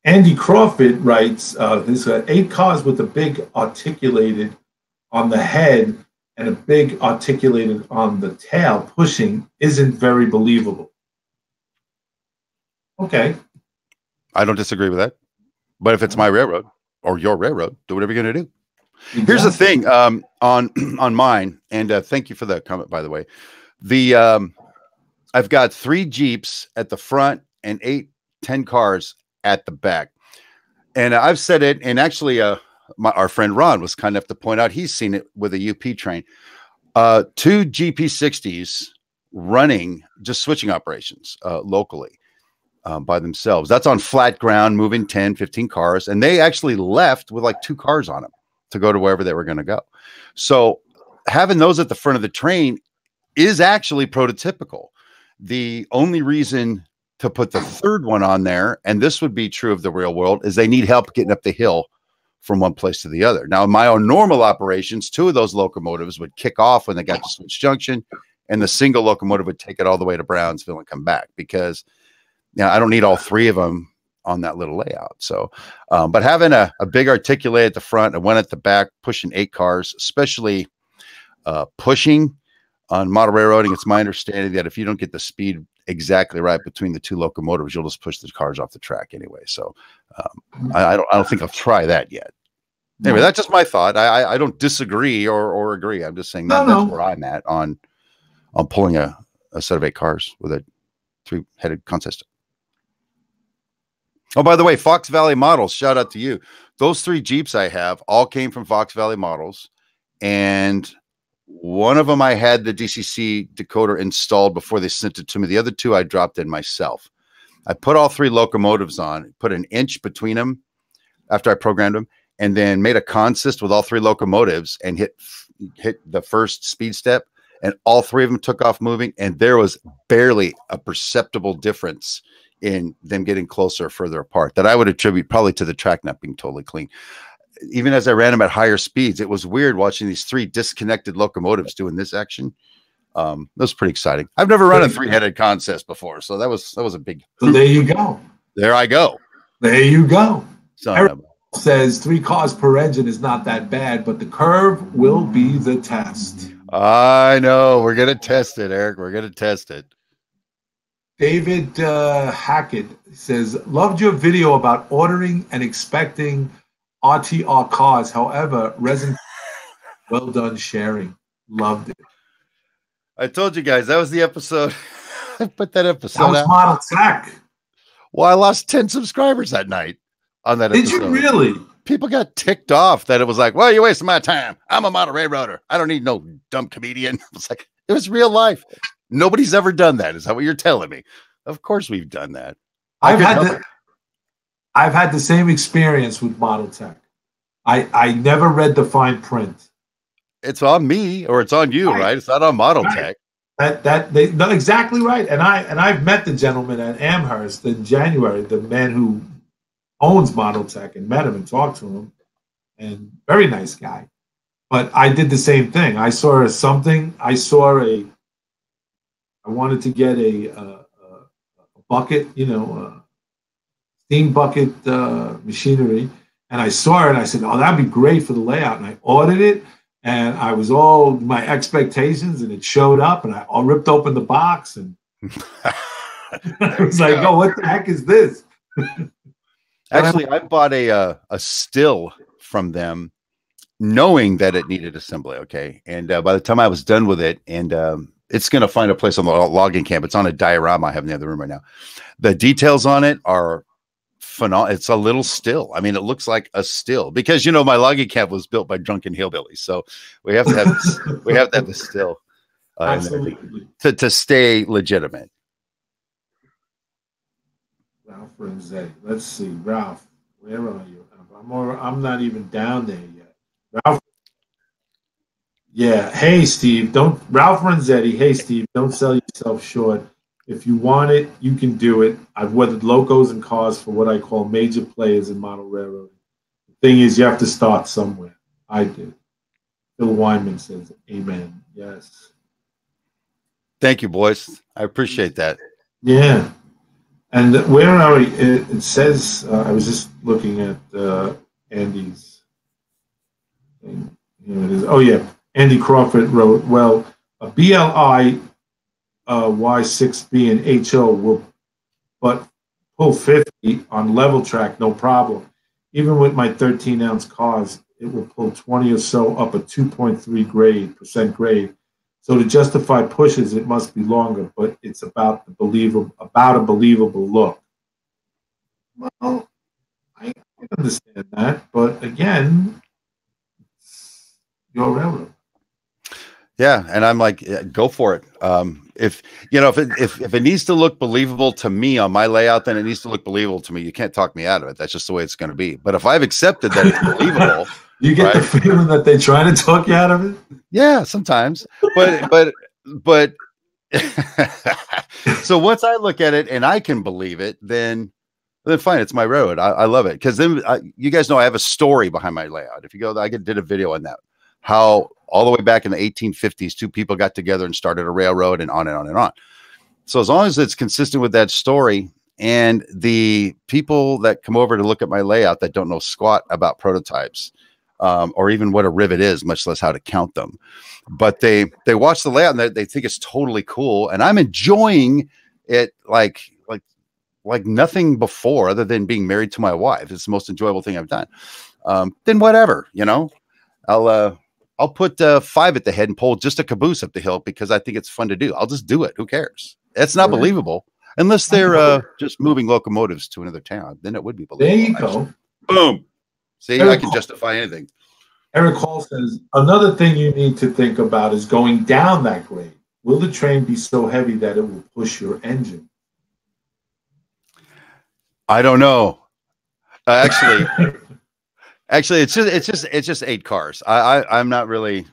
Andy Crawford writes, there's 8 cars with a big articulated on the head and a big articulated on the tail pushing isn't very believable. Okay. I don't disagree with that. But if it's my railroad or your railroad, do whatever you're going to do. Exactly. Here's the thing on mine, and thank you for that comment, by the way. I've got 3 Jeeps at the front and 10 cars at the back. And I've said it, and actually our friend Ron was kind enough to point out he's seen it with a UP train. 2 GP60s running, just switching operations locally. By themselves. That's on flat ground, moving 10, 15 cars. And they actually left with like 2 cars on them to go to wherever they were going to go. So having those at the front of the train is actually prototypical. The only reason to put the 3rd one on there, and this would be true of the real world, is they need help getting up the hill from one place to the other. Now, in my own normal operations, 2 of those locomotives would kick off when they got to Switch Junction, and the single locomotive would take it all the way to Brownsville and come back because I don't need all 3 of them on that little layout. So, but having a big articulate at the front and one at the back, pushing 8 cars, especially pushing on model railroading, it's my understanding that if you don't get the speed exactly right between the 2 locomotives, you'll just push the cars off the track anyway. So, I don't think I'll try that yet. Anyway, that's just my thought. I don't disagree or agree. I'm just saying that's where I'm at on pulling a set of 8 cars with a 3-headed consist. Oh, by the way, Fox Valley Models, shout out to you. Those 3 Jeeps I have all came from Fox Valley Models. And one of them I had the DCC decoder installed before they sent it to me. The other 2 I dropped in myself. I put all 3 locomotives on, put an inch between them after I programmed them, and then made a consist with all 3 locomotives and hit the first speed step, and all 3 of them took off moving, and there was barely a perceptible difference in them getting closer or further apart that I would attribute probably to the track not being totally clean. Even as I ran them at higher speeds, it was weird watching these 3 disconnected locomotives doing this action. That was pretty exciting. I've never run a 3-headed consist before, so that was a big. So there you go. There I go. There you go. Eric says 3 cars per engine is not that bad, but the curve will be the test. I know. We're gonna test it, Eric. We're gonna test it. David Hackett says, loved your video about ordering and expecting RTR cars. However, resin, well done sharing. Loved it. I told you guys that was the episode. I put that episode That was out. Model Tech. Well, I lost 10 subscribers that night on that episode. Did you really? People got ticked off that it was like, well, you're wasting my time. I'm a model railroader. I don't need no dumb comedian. It's like, it was real life. Nobody's ever done that. Is that what you're telling me? Of course we've done that. I've had the same experience with Model Tech. I never read the fine print. It's on me or it's on you, right? It's not on Model Tech. No, exactly right. And I've met the gentleman at Amherst in January, the man who owns Model Tech, and met him and talked to him, and very nice guy. But I did the same thing. I wanted to get a bucket, steam bucket machinery, and I saw it and I said, oh, that'd be great for the layout. And I ordered it, and I was all my expectations, and it showed up, and I ripped open the box, and I was like, oh, what the heck is this? Actually, I bought a still from them knowing that it needed assembly. Okay. And by the time I was done with it, and it's going to find a place on the logging camp. It's on a diorama I have in the other room right now. The details on it are phenomenal. It's a little still. I mean, it looks like a still because, my logging camp was built by drunken hillbillies. So we have to have this, the still to stay legitimate. Ralph Renzetti. Let's see, Ralph, where are you? I'm not even down there yet. Ralph. Yeah. Hey, Steve. Ralph Renzetti. Hey, Steve. Don't sell yourself short. If you want it, you can do it. I've weathered locos and cars for what I call major players in model railroading. The thing is, you have to start somewhere. I did. Phil Weinman says, "Amen." Yes. Thank you, boys. I appreciate that. Yeah. And where are we? It says, I was just looking at Andy's thing. Here it is. Oh, yeah. Andy Crawford wrote, well, a BLI Y6B and HO will pull 50 on level track, no problem. Even with my 13-ounce cars, it will pull 20 or so up a 2.3% grade. So to justify pushes, it must be longer, but it's about a believable look. Well, I understand that, but again, it's your railroad. Yeah, and I'm like, yeah, go for it. If it needs to look believable to me on my layout, then it needs to look believable to me. You can't talk me out of it. That's just the way it's going to be. But if I've accepted that it's believable. You get the feeling that they're trying to talk you out of it? Yeah, sometimes. But so once I look at it and I can believe it, then fine, it's my road. I love it. Because then you guys know I have a story behind my layout. If you go, I did a video on that. How all the way back in the 1850s, 2 people got together and started a railroad and on and on and on. So as long as it's consistent with that story, and the people that come over to look at my layout that don't know squat about prototypes, or even what a rivet is, much less how to count them. But they watch the layout and they think it's totally cool. And I'm enjoying it like nothing before other than being married to my wife. It's the most enjoyable thing I've done. Then whatever, I'll put 5 at the head and pull just a caboose up the hill because I think it's fun to do. I'll just do it. Who cares? It's not believable. unless they're just moving locomotives to another town. Then it would be believable. There you actually. go. Boom. See, Eric I can justify anything. Eric Hall says, another thing you need to think about is going down that grade. Will the train be so heavy that it will push your engine? I don't know. Actually, it's just 8 cars. I'm not really,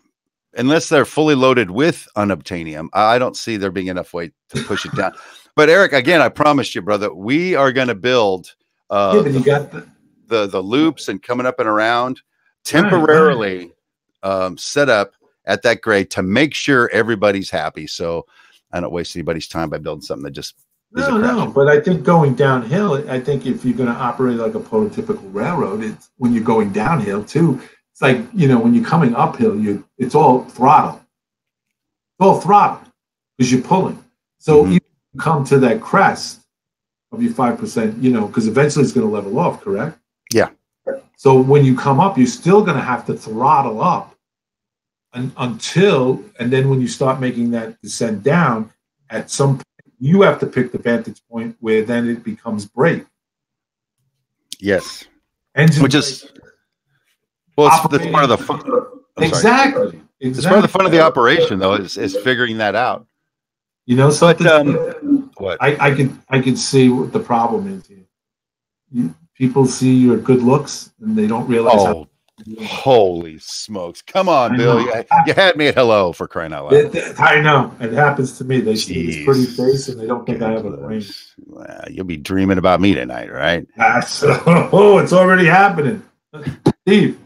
unless they're fully loaded with unobtainium. I don't see there being enough weight to push it down. But Eric, again, I promised you, brother, we are going to build but you got the loops and coming up and around temporarily set up at that grade to make sure everybody's happy. So I don't waste anybody's time by building something that just no. But I think going downhill, I think if you're going to operate like a prototypical railroad, it's when you're going downhill too. It's like, when you're coming uphill, it's all throttle. It's all throttle because you're pulling. So you come to that crest of your 5%, because eventually it's going to level off, correct? Yeah. So when you come up, you're still going to have to throttle up until, and then when you start making that descent down, at some point, you have to pick the vantage point where then it becomes brake. Yes. Engine Which is, well, that's part of the fun. Exactly. It's part of the fun of the operation, though, is figuring that out. So what? I can see what the problem is here. People see your good looks and they don't realize. Holy smokes! Come on, Bill. You had me at hello, for crying out loud. I know it happens to me. They see this pretty face and they don't think I have a brain. Well, you'll be dreaming about me tonight, right? It's already happening, Steve.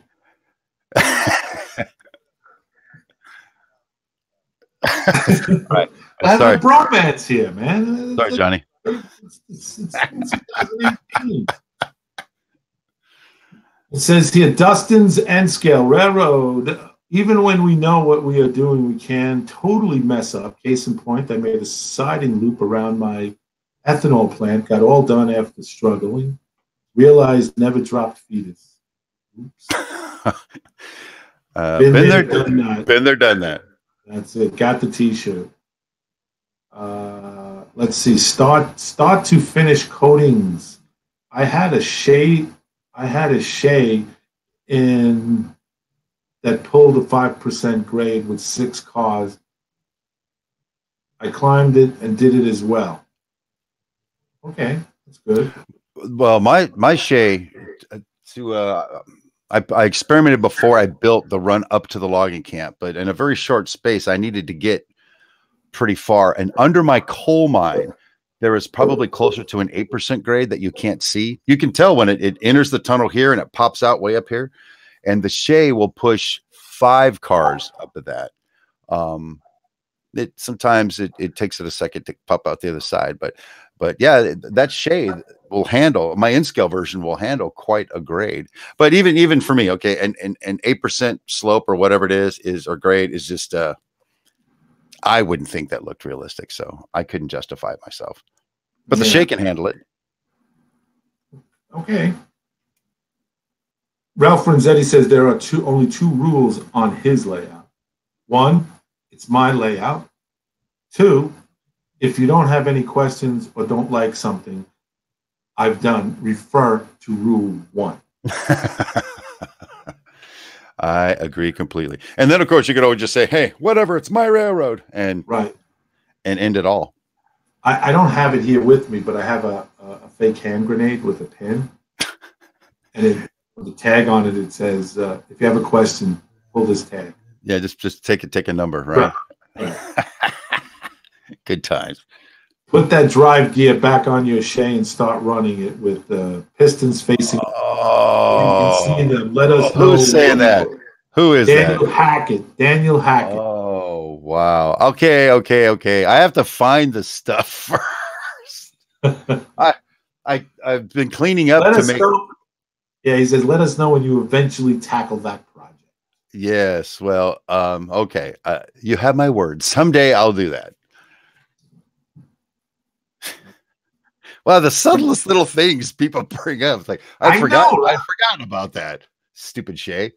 Right. I have a bromance here, man. Sorry, Johnny. It says here, Dustin's N Scale Railroad. Even when we know what we are doing, we can totally mess up. Case in point, I made a siding loop around my ethanol plant, got all done after struggling, realized never dropped fetus. Oops. Been there, done that. That's it. Got the T-shirt. Let's see. Start to finish coatings. I had a Shay in that pulled a 5% grade with 6 cars. I climbed it and did it as well. Okay, that's good. Well, my Shay I experimented before I built the run up to the logging camp, but in a very short space, I needed to get pretty far. And under my coal mine, there is probably closer to an 8% grade that you can't see. You can tell when it enters the tunnel here and it pops out way up here. And the Shay will push 5 cars up to that. Sometimes it takes it a second to pop out the other side. But yeah, that Shay will handle, my in-scale version will handle quite a grade. But even for me, okay, and 8% slope or whatever it is or grade is just I wouldn't think that looked realistic, so I couldn't justify it myself. But the Shay can handle it. Okay. Ralph Renzetti says there are only two rules on his layout. 1, it's my layout. 2, if you don't have any questions or don't like something I've done, refer to rule 1. I agree completely. And then, of course, you could always just say, hey, whatever, it's my railroad. And end it all. I don't have it here with me, but I have a fake hand grenade with a pin. And with the tag on it, it says, if you have a question, pull this tag. Yeah, just take a number, right? Right. Good times. Put that drive gear back on your Shay and start running it with the pistons facing. Oh, you can see them. Let us know. Who's saying that? Who is Daniel that? Hackett. Daniel Hackett. Oh, wow. Okay. I have to find the stuff first. I've been cleaning up to make. Yeah, he says, let us know when you eventually tackle that project. Yes. Well, okay. You have my word. Someday I'll do that. Well, the subtlest little things people bring up. It's like I forgot about that. Stupid Shay.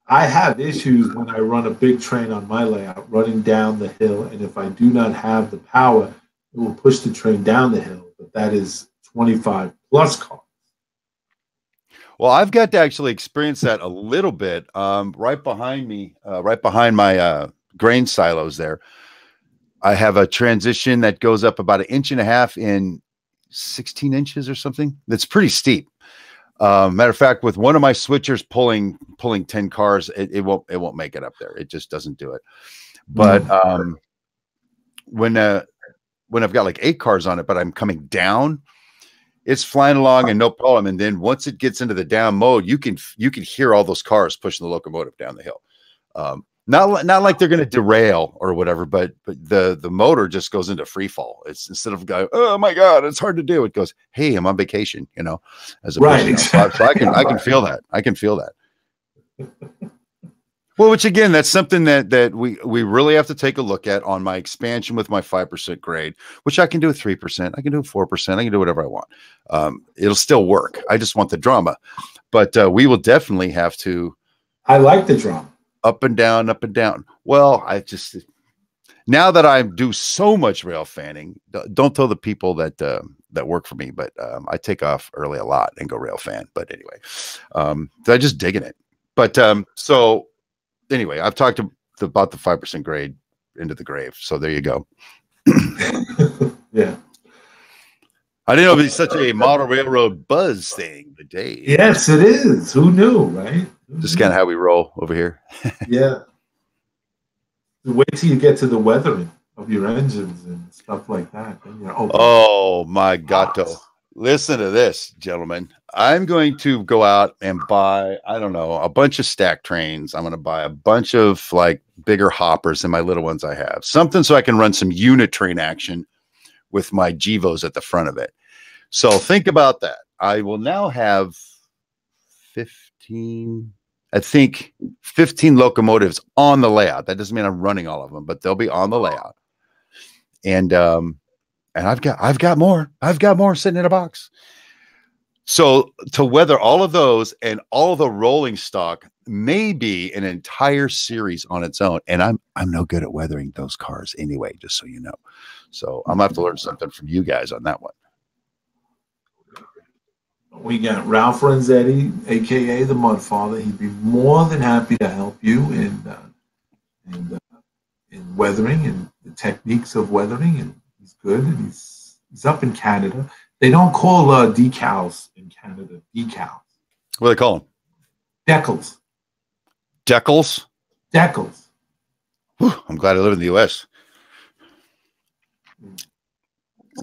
I have issues when I run a big train on my layout, running down the hill, and if I do not have the power, it will push the train down the hill. but that is 25 plus cars. Well, I've got to actually experience that a little bit. Right behind me, right behind my grain silos there, I have a transition that goes up about 1.5 inches in 16 inches or something. That's pretty steep. Matter of fact, with one of my switchers pulling 10 cars, it won't make it up there. It just doesn't do it. But when I've got like 8 cars on it, but I'm coming down, it's flying along and no problem. And then once it gets into the down mode, you can hear all those cars pushing the locomotive down the hill. Not like they're going to derail or whatever, but the motor just goes into free fall. It's instead of going, oh my God, it's hard to do. It goes, hey, I'm on vacation, as a right. Exactly. So I can feel that. I can feel that. Well, which again, that's something that we really have to take a look at on my expansion with my 5% grade, which I can do 3%, I can do 4%, I can do whatever I want. It'll still work. I just want the drama, but we will definitely have to. I like the drama. Up and down, up and down. Well, now that I do so much rail fanning, don't tell the people that work for me, but I take off early a lot and go rail fan. But anyway, I just digging it. But so. Anyway, I've talked about the 5% grade into the grave. So there you go. Yeah. I didn't know it'd be such a model railroad buzz thing today. Yes, it is. Who knew, right? Just kind of how we roll over here. Yeah. Wait till you get to the weathering of your engines and stuff like that. Then you're oh my God. Listen to this, gentlemen. I'm going to go out and buy, I don't know, a bunch of stack trains. I'm going to buy a bunch of like bigger hoppers than my little ones I have. Something so I can run some unit train action with my Gevos at the front of it. So think about that. I will now have 15 locomotives on the layout. That doesn't mean I'm running all of them, but they'll be on the layout. And I've got more sitting in a box. So to weather all of those and all the rolling stock may be an entire series on its own. And I'm no good at weathering those cars anyway, just so you know. So I'm gonna have to learn something from you guys on that one. We got Ralph Renzetti, aka the Mudfather. He'd be more than happy to help you in weathering and the techniques of weathering. And he's good, and he's up in Canada. They don't call decals in Canada decals. What do they call them? Decals. Decals? Decals. Whew, I'm glad I live in the U.S.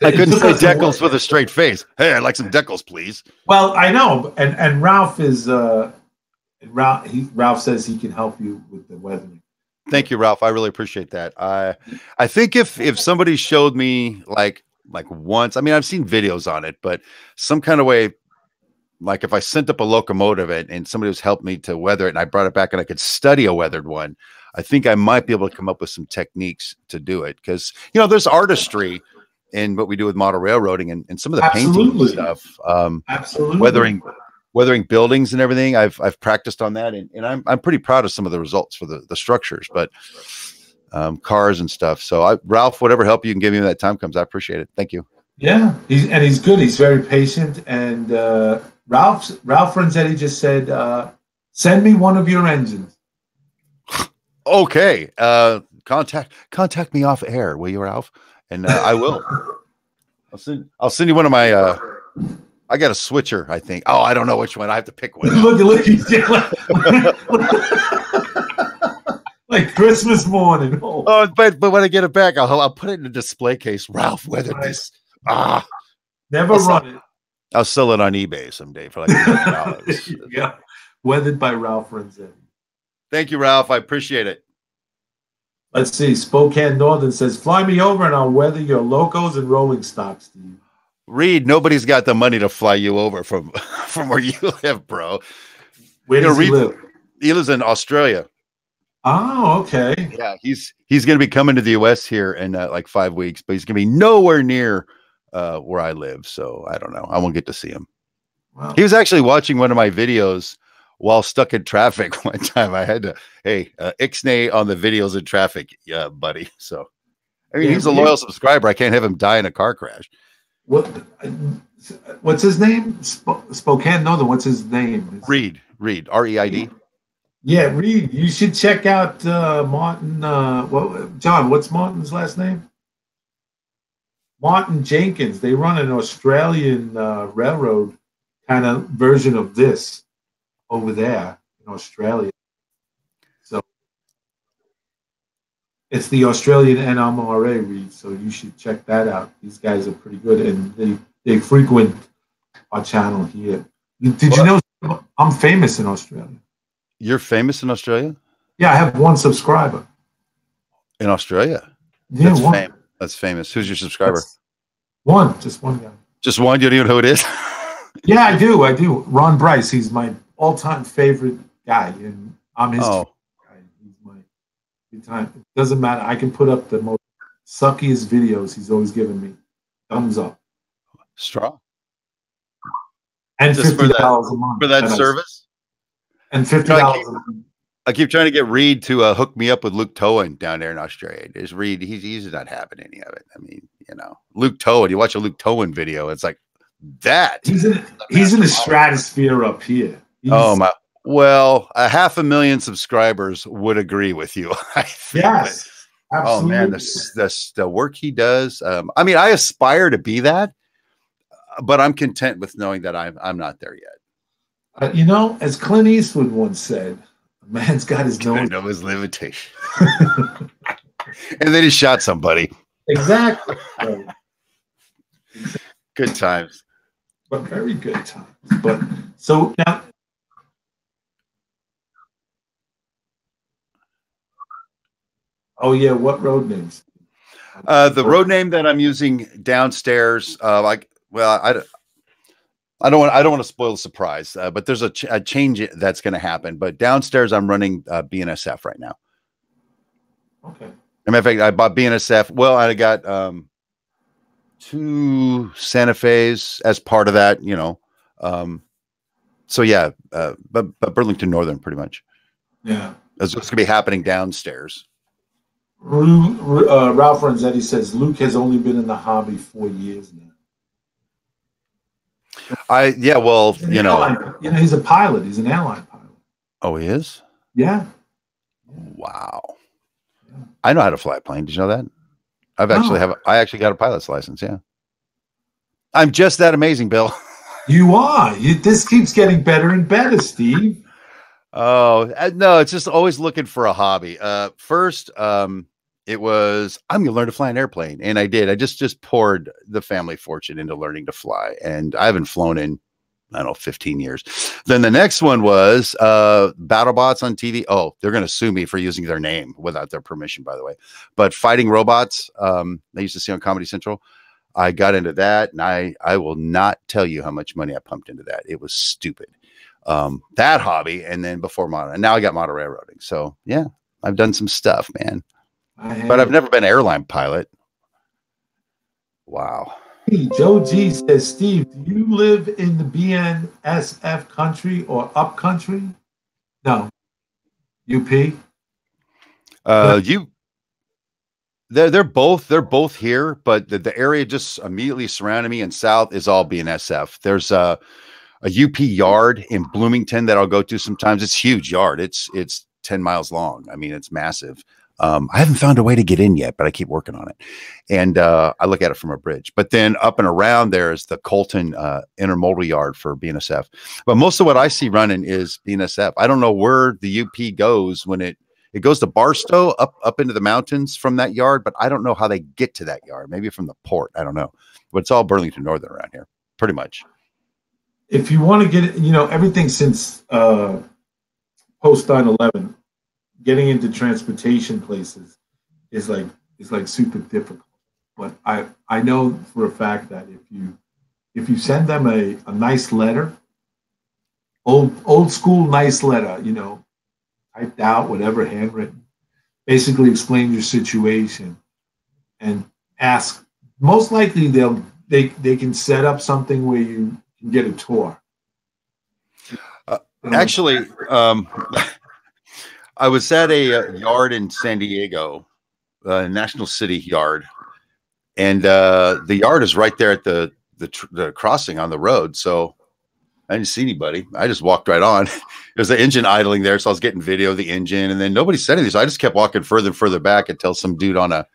I couldn't say decals with a straight face. Hey, I'd like some decals, please. Well, I know, and Ralph is Ralph says he can help you with the weathering. Thank you, Ralph. I really appreciate that. I think if somebody showed me like once, I mean, I've seen videos on it, but some kind of way, like if I sent up a locomotive and somebody was helped me to weather it and I brought it back and I could study a weathered one, I think I might be able to come up with some techniques to do it. Because, there's artistry in what we do with model railroading and some of the painting and stuff. Absolutely. Weathering buildings and everything. I've practiced on that and I'm pretty proud of some of the results for the structures, but cars and stuff. So Ralph, whatever help you can give me when that time comes, I appreciate it. Thank you. Yeah. He's good. He's very patient. And Ralph Renzetti just said, send me one of your engines. Okay. Contact me off air, will you, Ralph? And I will. I'll send you one of my I got a switcher, I think. Oh, I don't know which one. I have to pick one. Look, like Christmas morning. Oh, but when I get it back, I'll put it in a display case. Ralph weathered this. Never run it. I'll sell it on eBay someday for like $100. Yeah, weathered by Ralph Renzetti. Thank you, Ralph. I appreciate it. Let's see. Spokane Northern says, "Fly me over and I'll weather your locos and rolling stock, Steve." Reed, nobody's got the money to fly you over from where you live, bro. Where does he live? He lives in Australia. Oh, okay. Yeah, he's going to be coming to the U.S. here in like 5 weeks, but he's going to be nowhere near where I live. So I don't know. I won't get to see him. Wow. He was actually watching one of my videos while stuck in traffic one time. I had to, ixnay on the videos in traffic, buddy. So, I mean, he's a loyal subscriber. I can't have him die in a car crash. What? What's his name? Spokane? No, what's his name? Reed, R-E-I-D. Yeah, Reed. You should check out Martin. John, what's Martin's last name? Martin Jenkins. They run an Australian railroad kind of version of this over there in Australia. So it's the Australian NMRA, Reed. So you should check that out. These guys are pretty good, and they frequent our channel here. Did you know I'm famous in Australia? You're famous in Australia? Yeah, I have one subscriber. In Australia? Yeah, That's famous. Who's your subscriber? Just one guy. Just one? You don't even know who it is? Yeah, I do. Ron Bryce. He's my all-time favorite guy, and I'm his guy. He's my time. It doesn't matter. I can put up the most suckiest videos. He's always giving me thumbs up. Strong. And $50 a month for that service. And $50 a month. I keep trying to get Reed to hook me up with Luke Towan down there in Australia. There's Reed. He's not having any of it. I mean, Luke Towan. You watch a Luke Towan video, it's like that. He's in the stratosphere up here. Oh my! Well, 500,000 subscribers would agree with you. Yes. Absolutely. Oh man, the work he does. I mean, I aspire to be that, but I'm content with knowing that I'm not there yet. As Clint Eastwood once said, a man's got his know his limitation. And then he shot somebody. Exactly. Good times. But very good times. But so now. Oh yeah, what road names? The road name that I'm using downstairs, I don't want to spoil the surprise, but there's a change that's going to happen. But downstairs, I'm running BNSF right now. Okay. As a matter of fact, I bought BNSF. Well, I got 2 Santa Fe's as part of that, so yeah, but Burlington Northern pretty much. Yeah. It's going to be happening downstairs. Ralph Renzetti says Luke has only been in the hobby 4 years now. He's a pilot. He's an airline pilot. Oh, he is? Yeah. Wow. Yeah. I know how to fly a plane. Did you know that? I actually got a pilot's license. Yeah. I'm just that amazing, Bill. You are. This keeps getting better and better, Steve. Oh, no, it's just always looking for a hobby. First, it was, I'm going to learn to fly an airplane. And I did. I just poured the family fortune into learning to fly. And I haven't flown in, 15 years. Then the next one was Battlebots on TV. Oh, they're going to sue me for using their name without their permission, by the way. But fighting robots, I used to see on Comedy Central. I got into that, and I will not tell you how much money I pumped into that. It was stupid. That hobby, and then before model, and now I got model railroading. So yeah, I've done some stuff, man. But I've never been an airline pilot. Wow. Hey, Joe G says, Steve, do you live in the BNSF country or up country? No. UP? They're both here, but the area just immediately surrounding me and south is all BNSF. There's a UP yard in Bloomington that I'll go to sometimes. It's a huge yard. It's 10 miles long. I mean, it's massive. I haven't found a way to get in yet, but I keep working on it. And I look at it from a bridge. But then up and around there is the Colton intermodal yard for BNSF. But most of what I see running is BNSF. I don't know where the UP goes when it goes to Barstow up into the mountains from that yard, but I don't know how they get to that yard. Maybe from the port. I don't know. But it's all Burlington Northern around here, pretty much. If you want to get it, everything since post 9/11, getting into transportation places is like super difficult. But I know for a fact that if you send them a nice letter, old school nice letter, typed out, whatever, handwritten, basically explain your situation and ask. Most likely they can set up something where you can get a tour. Actually, I was at a yard in San Diego, National City Yard, and the yard is right there at the the crossing on the road. So I didn't see anybody. I just walked right on. There's the engine idling there. So I was getting video of the engine, and then nobody said anything. So I just kept walking further and further back until some dude on a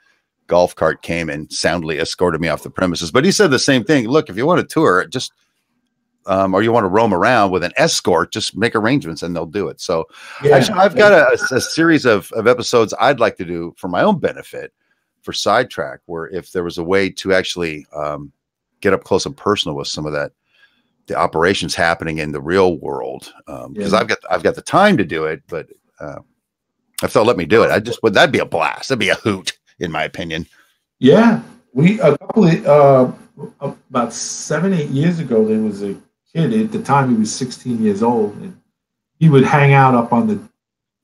golf cart came and soundly escorted me off the premises. But he said the same thing. Look, if you want to tour, just, or you want to roam around with an escort, just make arrangements and they'll do it. So actually, I've got a series of episodes I'd like to do for my own benefit for Sidetrack, where if there was a way to actually get up close and personal with some of that, the operations happening in the real world, because I've got the time to do it, but if they'll let me do it, that'd be a blast. That'd be a hoot, in my opinion. Yeah, about 7-8 years ago, there was a kid. At the time, he was 16 years old, and he would hang out up on the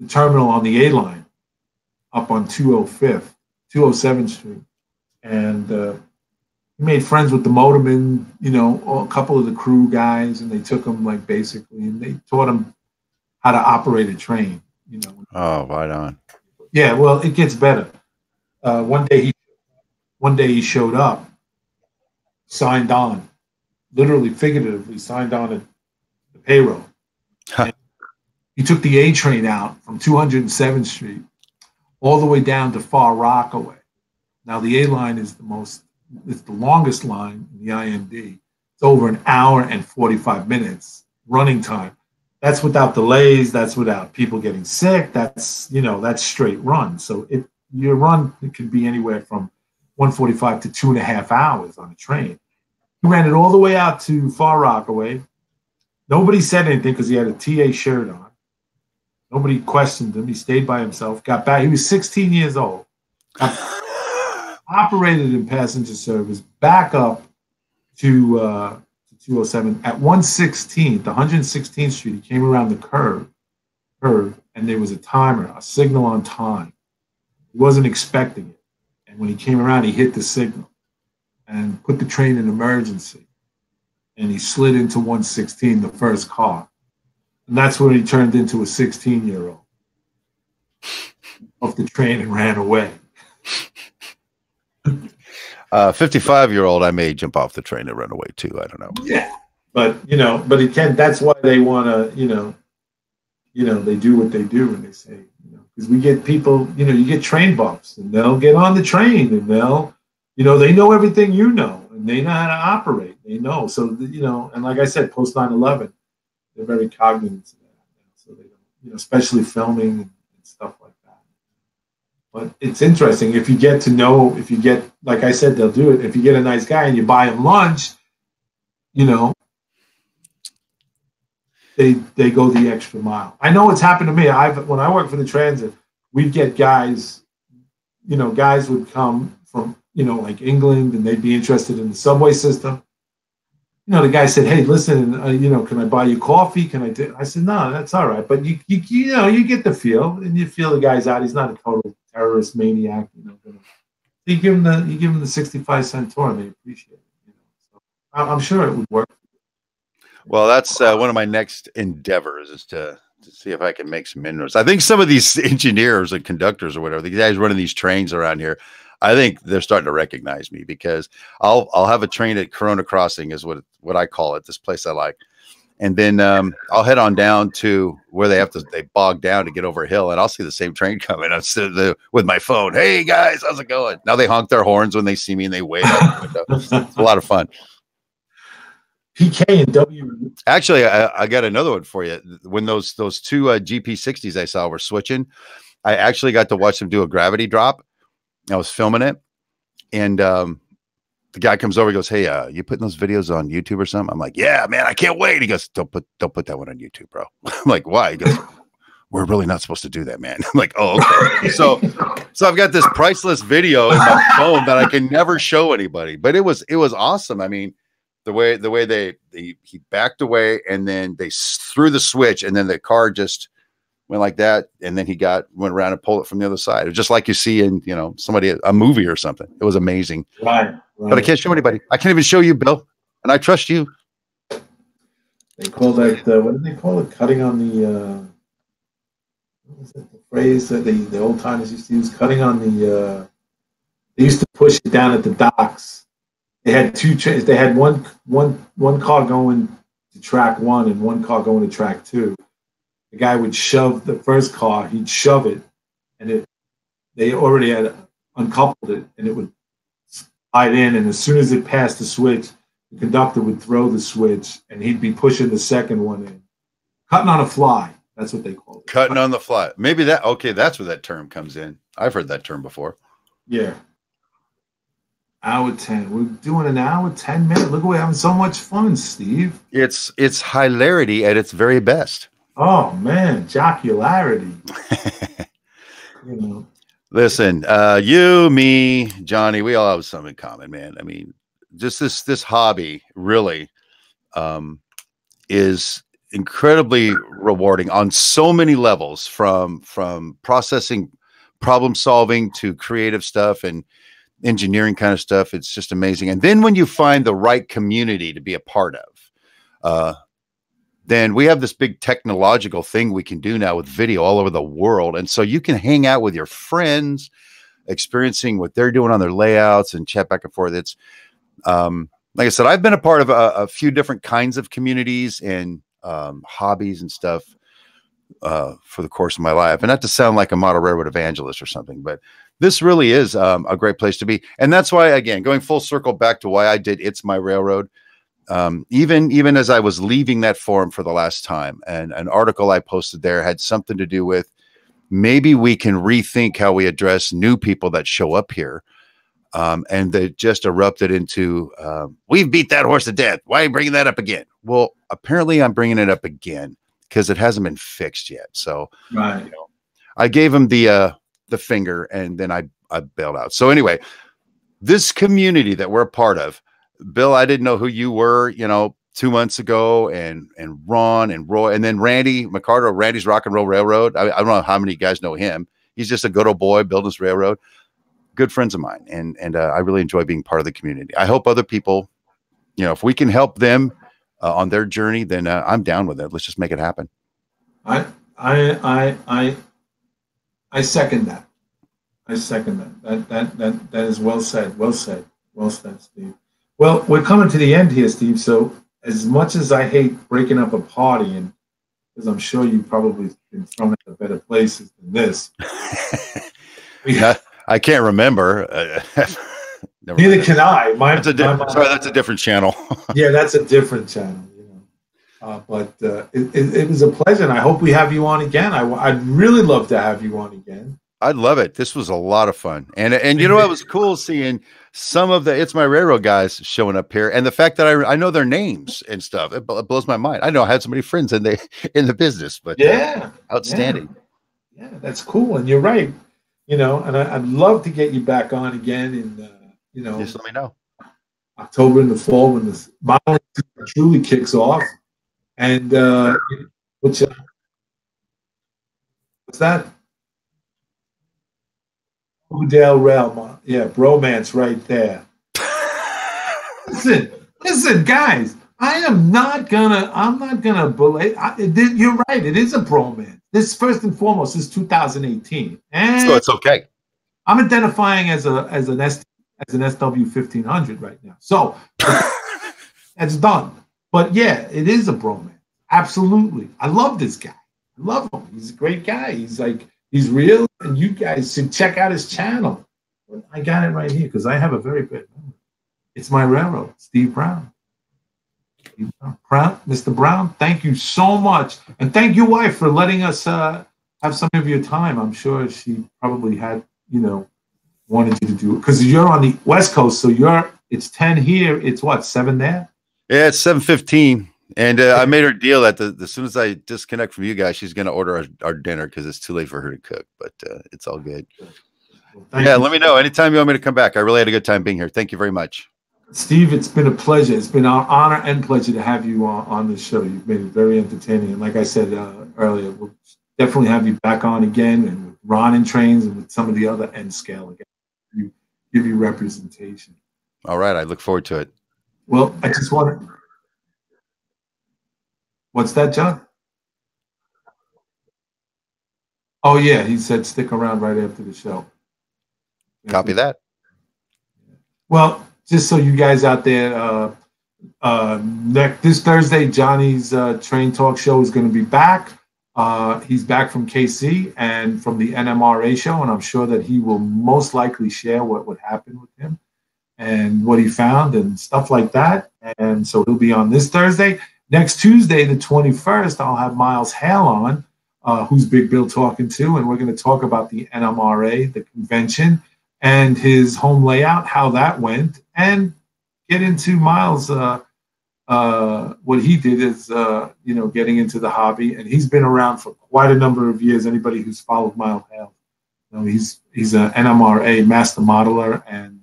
terminal on the A line, up on 207th Street, and he made friends with the motorman, a couple of the crew guys, and they took him basically, and they taught him how to operate a train. Oh, right on. Yeah, well, it gets better. One day he showed up, signed on, literally, figuratively signed on the payroll. He took the A train out from 207th Street all the way down to Far Rockaway. Now the A line is it's the longest line in the IND. It's over an hour and 45 minutes running time. That's without delays. That's without people getting sick. That's straight run. So your run, it could be anywhere from 145 to 2.5 hours on a train. He ran it all the way out to Far Rockaway. Nobody said anything because he had a TA shirt on. Nobody questioned him. He stayed by himself, got back. He was 16 years old. Operated in passenger service back up to 207 at 116th Street. He came around the curve, and there was a timer, a signal on time. He wasn't expecting it, and when he came around, he hit the signal and put the train in emergency, and he slid into 116, the first car, and that's when he turned into a 16-year-old off the train and ran away. 55-year-old, I may jump off the train and run away too. I don't know. Yeah, but it can. That's why they want to, they do what they do, and they say, because we get people, you get train buffs, and they'll get on the train, and they'll, they know everything and they know how to operate. They know, so and like I said, post 9/11, they're very cognizant of that. So they don't, especially filming and stuff like that. But it's interesting if you get, like I said, they'll do it. If you get a nice guy and you buy him lunch, they go the extra mile. I know it's happened to me. When I worked for the transit, we'd get guys, guys would come from, like England, and they'd be interested in the subway system. The guy said, "Hey, listen, can I buy you coffee? Can I do?" I said, "No, that's all right." But you get the feel, and you feel the guy's out. He's not a total terrorist maniac. You give him the 65-cent tour, and they appreciate it. So I'm sure it would work. Well, that's one of my next endeavors is to see if I can make some inroads. I think some of these engineers and conductors or whatever, the guys running these trains around here, I think they're starting to recognize me, because I'll have a train at Corona Crossing, is what I call it, this place I like. And then I'll head on down to where they bog down to get over a hill, and I'll see the same train coming. I'm sitting there with my phone. "Hey guys, how's it going?" Now they honk their horns when they see me and they wave out the window. It's a lot of fun. PK and W. Actually, I got another one for you. When those two GP60s I saw were switching, I actually got to watch them do a gravity drop. I was filming it, and the guy comes over. He goes, "Hey, you putting those videos on YouTube or something?" I'm like, "Yeah, man, I can't wait." He goes, Don't put that one on YouTube, bro." I'm like, "Why?" He goes, "We're really not supposed to do that, man." I'm like, "Oh, okay." So I've got this priceless video in my phone that I can never show anybody, but it was awesome. I mean, the way he backed away, and then they threw the switch, and then the car just went like that, and then he went around and pulled it from the other side. It was just like you see in a movie or something. It was amazing. Right. But I can't show anybody. I can't even show you, Bill, and I trust you. They call that what did they call it? Cutting on the what was it, the phrase that the old timers used to use? Cutting on the they used to push it down at the docks They had two trains. They had one car going to track 1 and one car going to track 2. The guy would shove the first car. He'd shove it, and they already had uncoupled it, and it would slide in. And as soon as it passed the switch, the conductor would throw the switch, and he'd be pushing the second one in, cutting on a fly. That's what they call it. Cutting on the fly. Maybe that. Okay, that's where that term comes in. I've heard that term before. Yeah. Hour 10. We're doing an hour 10 minute. Look, we're having so much fun, Steve. It's hilarity at its very best. Oh man, jocularity. You know. Listen, you, me, Johnny, we all have something in common, man. I mean, just this hobby really is incredibly rewarding on so many levels, from processing, problem solving to creative stuff and engineering kind of stuff. It's just amazing. And then when you find the right community to be a part of, then we have this big technological thing we can do now with video all over the world. And so you can hang out with your friends, experiencing what they're doing on their layouts and chat back and forth. It's like I said, I've been a part of a few different kinds of communities and hobbies and stuff for the course of my life. And not to sound like a model railroad evangelist or something, but this really is a great place to be. And that's why, again, going full circle back to why I did It's My Railroad. Even as I was leaving that forum for the last time, and an article I posted there had something to do with maybe we can rethink how we address new people that show up here. And they just erupted into, we've beat that horse to death. Why are you bringing that up again? Well, apparently I'm bringing it up again because it hasn't been fixed yet. So Right. you know, I gave him the finger, and then I bailed out. So anyway, this community that we're a part of, Bill, I didn't know who you were, 2 months ago, and Ron and Roy, and then Randy McCarter, Randy's Rock and Roll Railroad. I don't know how many of you guys know him. He's just a good old boy building his railroad. Good friends of mine. And I really enjoy being part of the community. I hope other people, if we can help them on their journey, then I'm down with it. Let's just make it happen. I second that. I second that. That is well said. Well said. Well said, Steve. Well, we're coming to the end here, Steve. So as much as I hate breaking up a party, and because I'm sure you've probably been thrown at better places than this. I can't remember. Neither can I. That's a different channel. Yeah, that's a different channel. But it was a pleasure, and I hope we have you on again. I'd really love to have you on again. I'd love it. This was a lot of fun. And it was cool seeing some of the It's My Railroad guys showing up here. And the fact that I know their names and stuff, it blows my mind. I know I had so many friends in the business, but yeah, outstanding. Yeah, that's cool. And you're right. And I'd love to get you back on again in, just let me know. October in the fall when the modeling truly kicks off. And what's that? Udale Rail, yeah, bromance right there. Listen, guys. I'm not gonna bully. You're right. It is a bromance. This first and foremost is 2018, and so it's okay. I'm identifying as an SW 1500 right now. So that's done. But yeah, it is a bromance. Absolutely. I love this guy. I love him. He's a great guy. He's real, and you guys should check out his channel. I got it right here because I have a very good memory. It's My Railroad, Steve Brown. Mr. Brown, thank you so much. And thank your wife for letting us have some of your time. I'm sure she probably had, wanted you to do it. Because you're on the West Coast, so it's 10 here. It's what, 7 there? Yeah, it's 7:15. And I made her deal that as soon as I disconnect from you guys, she's going to order our dinner because it's too late for her to cook. But it's all good. Well, let me know anytime you want me to come back. I really had a good time being here. Thank you very much. Steve, it's been a pleasure. It's been our honor and pleasure to have you on the show. You've made it very entertaining. And like I said earlier, we'll definitely have you back on again, and with Ron and Trains and with some of the other end scale again. Give you representation. All right. I look forward to it. Well, I just want to... What's that, John? Oh, yeah. He said stick around right after the show. Copy that. Well, just so you guys out there, this Thursday, Johnny's Train Talk Show is going to be back. He's back from KC and from the NMRA show, and I'm sure that he will most likely share what would happen with him and what he found and stuff like that. And so he'll be on this Thursday. Next Tuesday, the 21st, I'll have Miles Hale on, who's Big Bill talking to, and we're going to talk about the NMRA, the convention, and his home layout, how that went, and get into Miles. What he did is, getting into the hobby, and he's been around for quite a number of years. Anybody who's followed Miles Hale, he's an NMRA master modeler and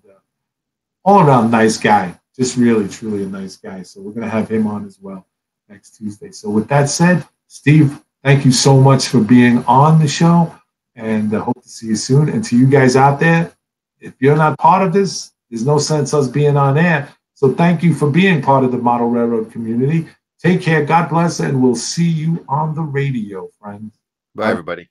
all around nice guy. Just really, truly a nice guy. So we're going to have him on as well next Tuesday. So with that said, Steve, thank you so much for being on the show, and I hope to see you soon. And to you guys out there, if you're not part of this, there's no sense us being on air. So thank you for being part of the Model Railroad community. Take care. God bless, and we'll see you on the radio, friends. Bye, everybody.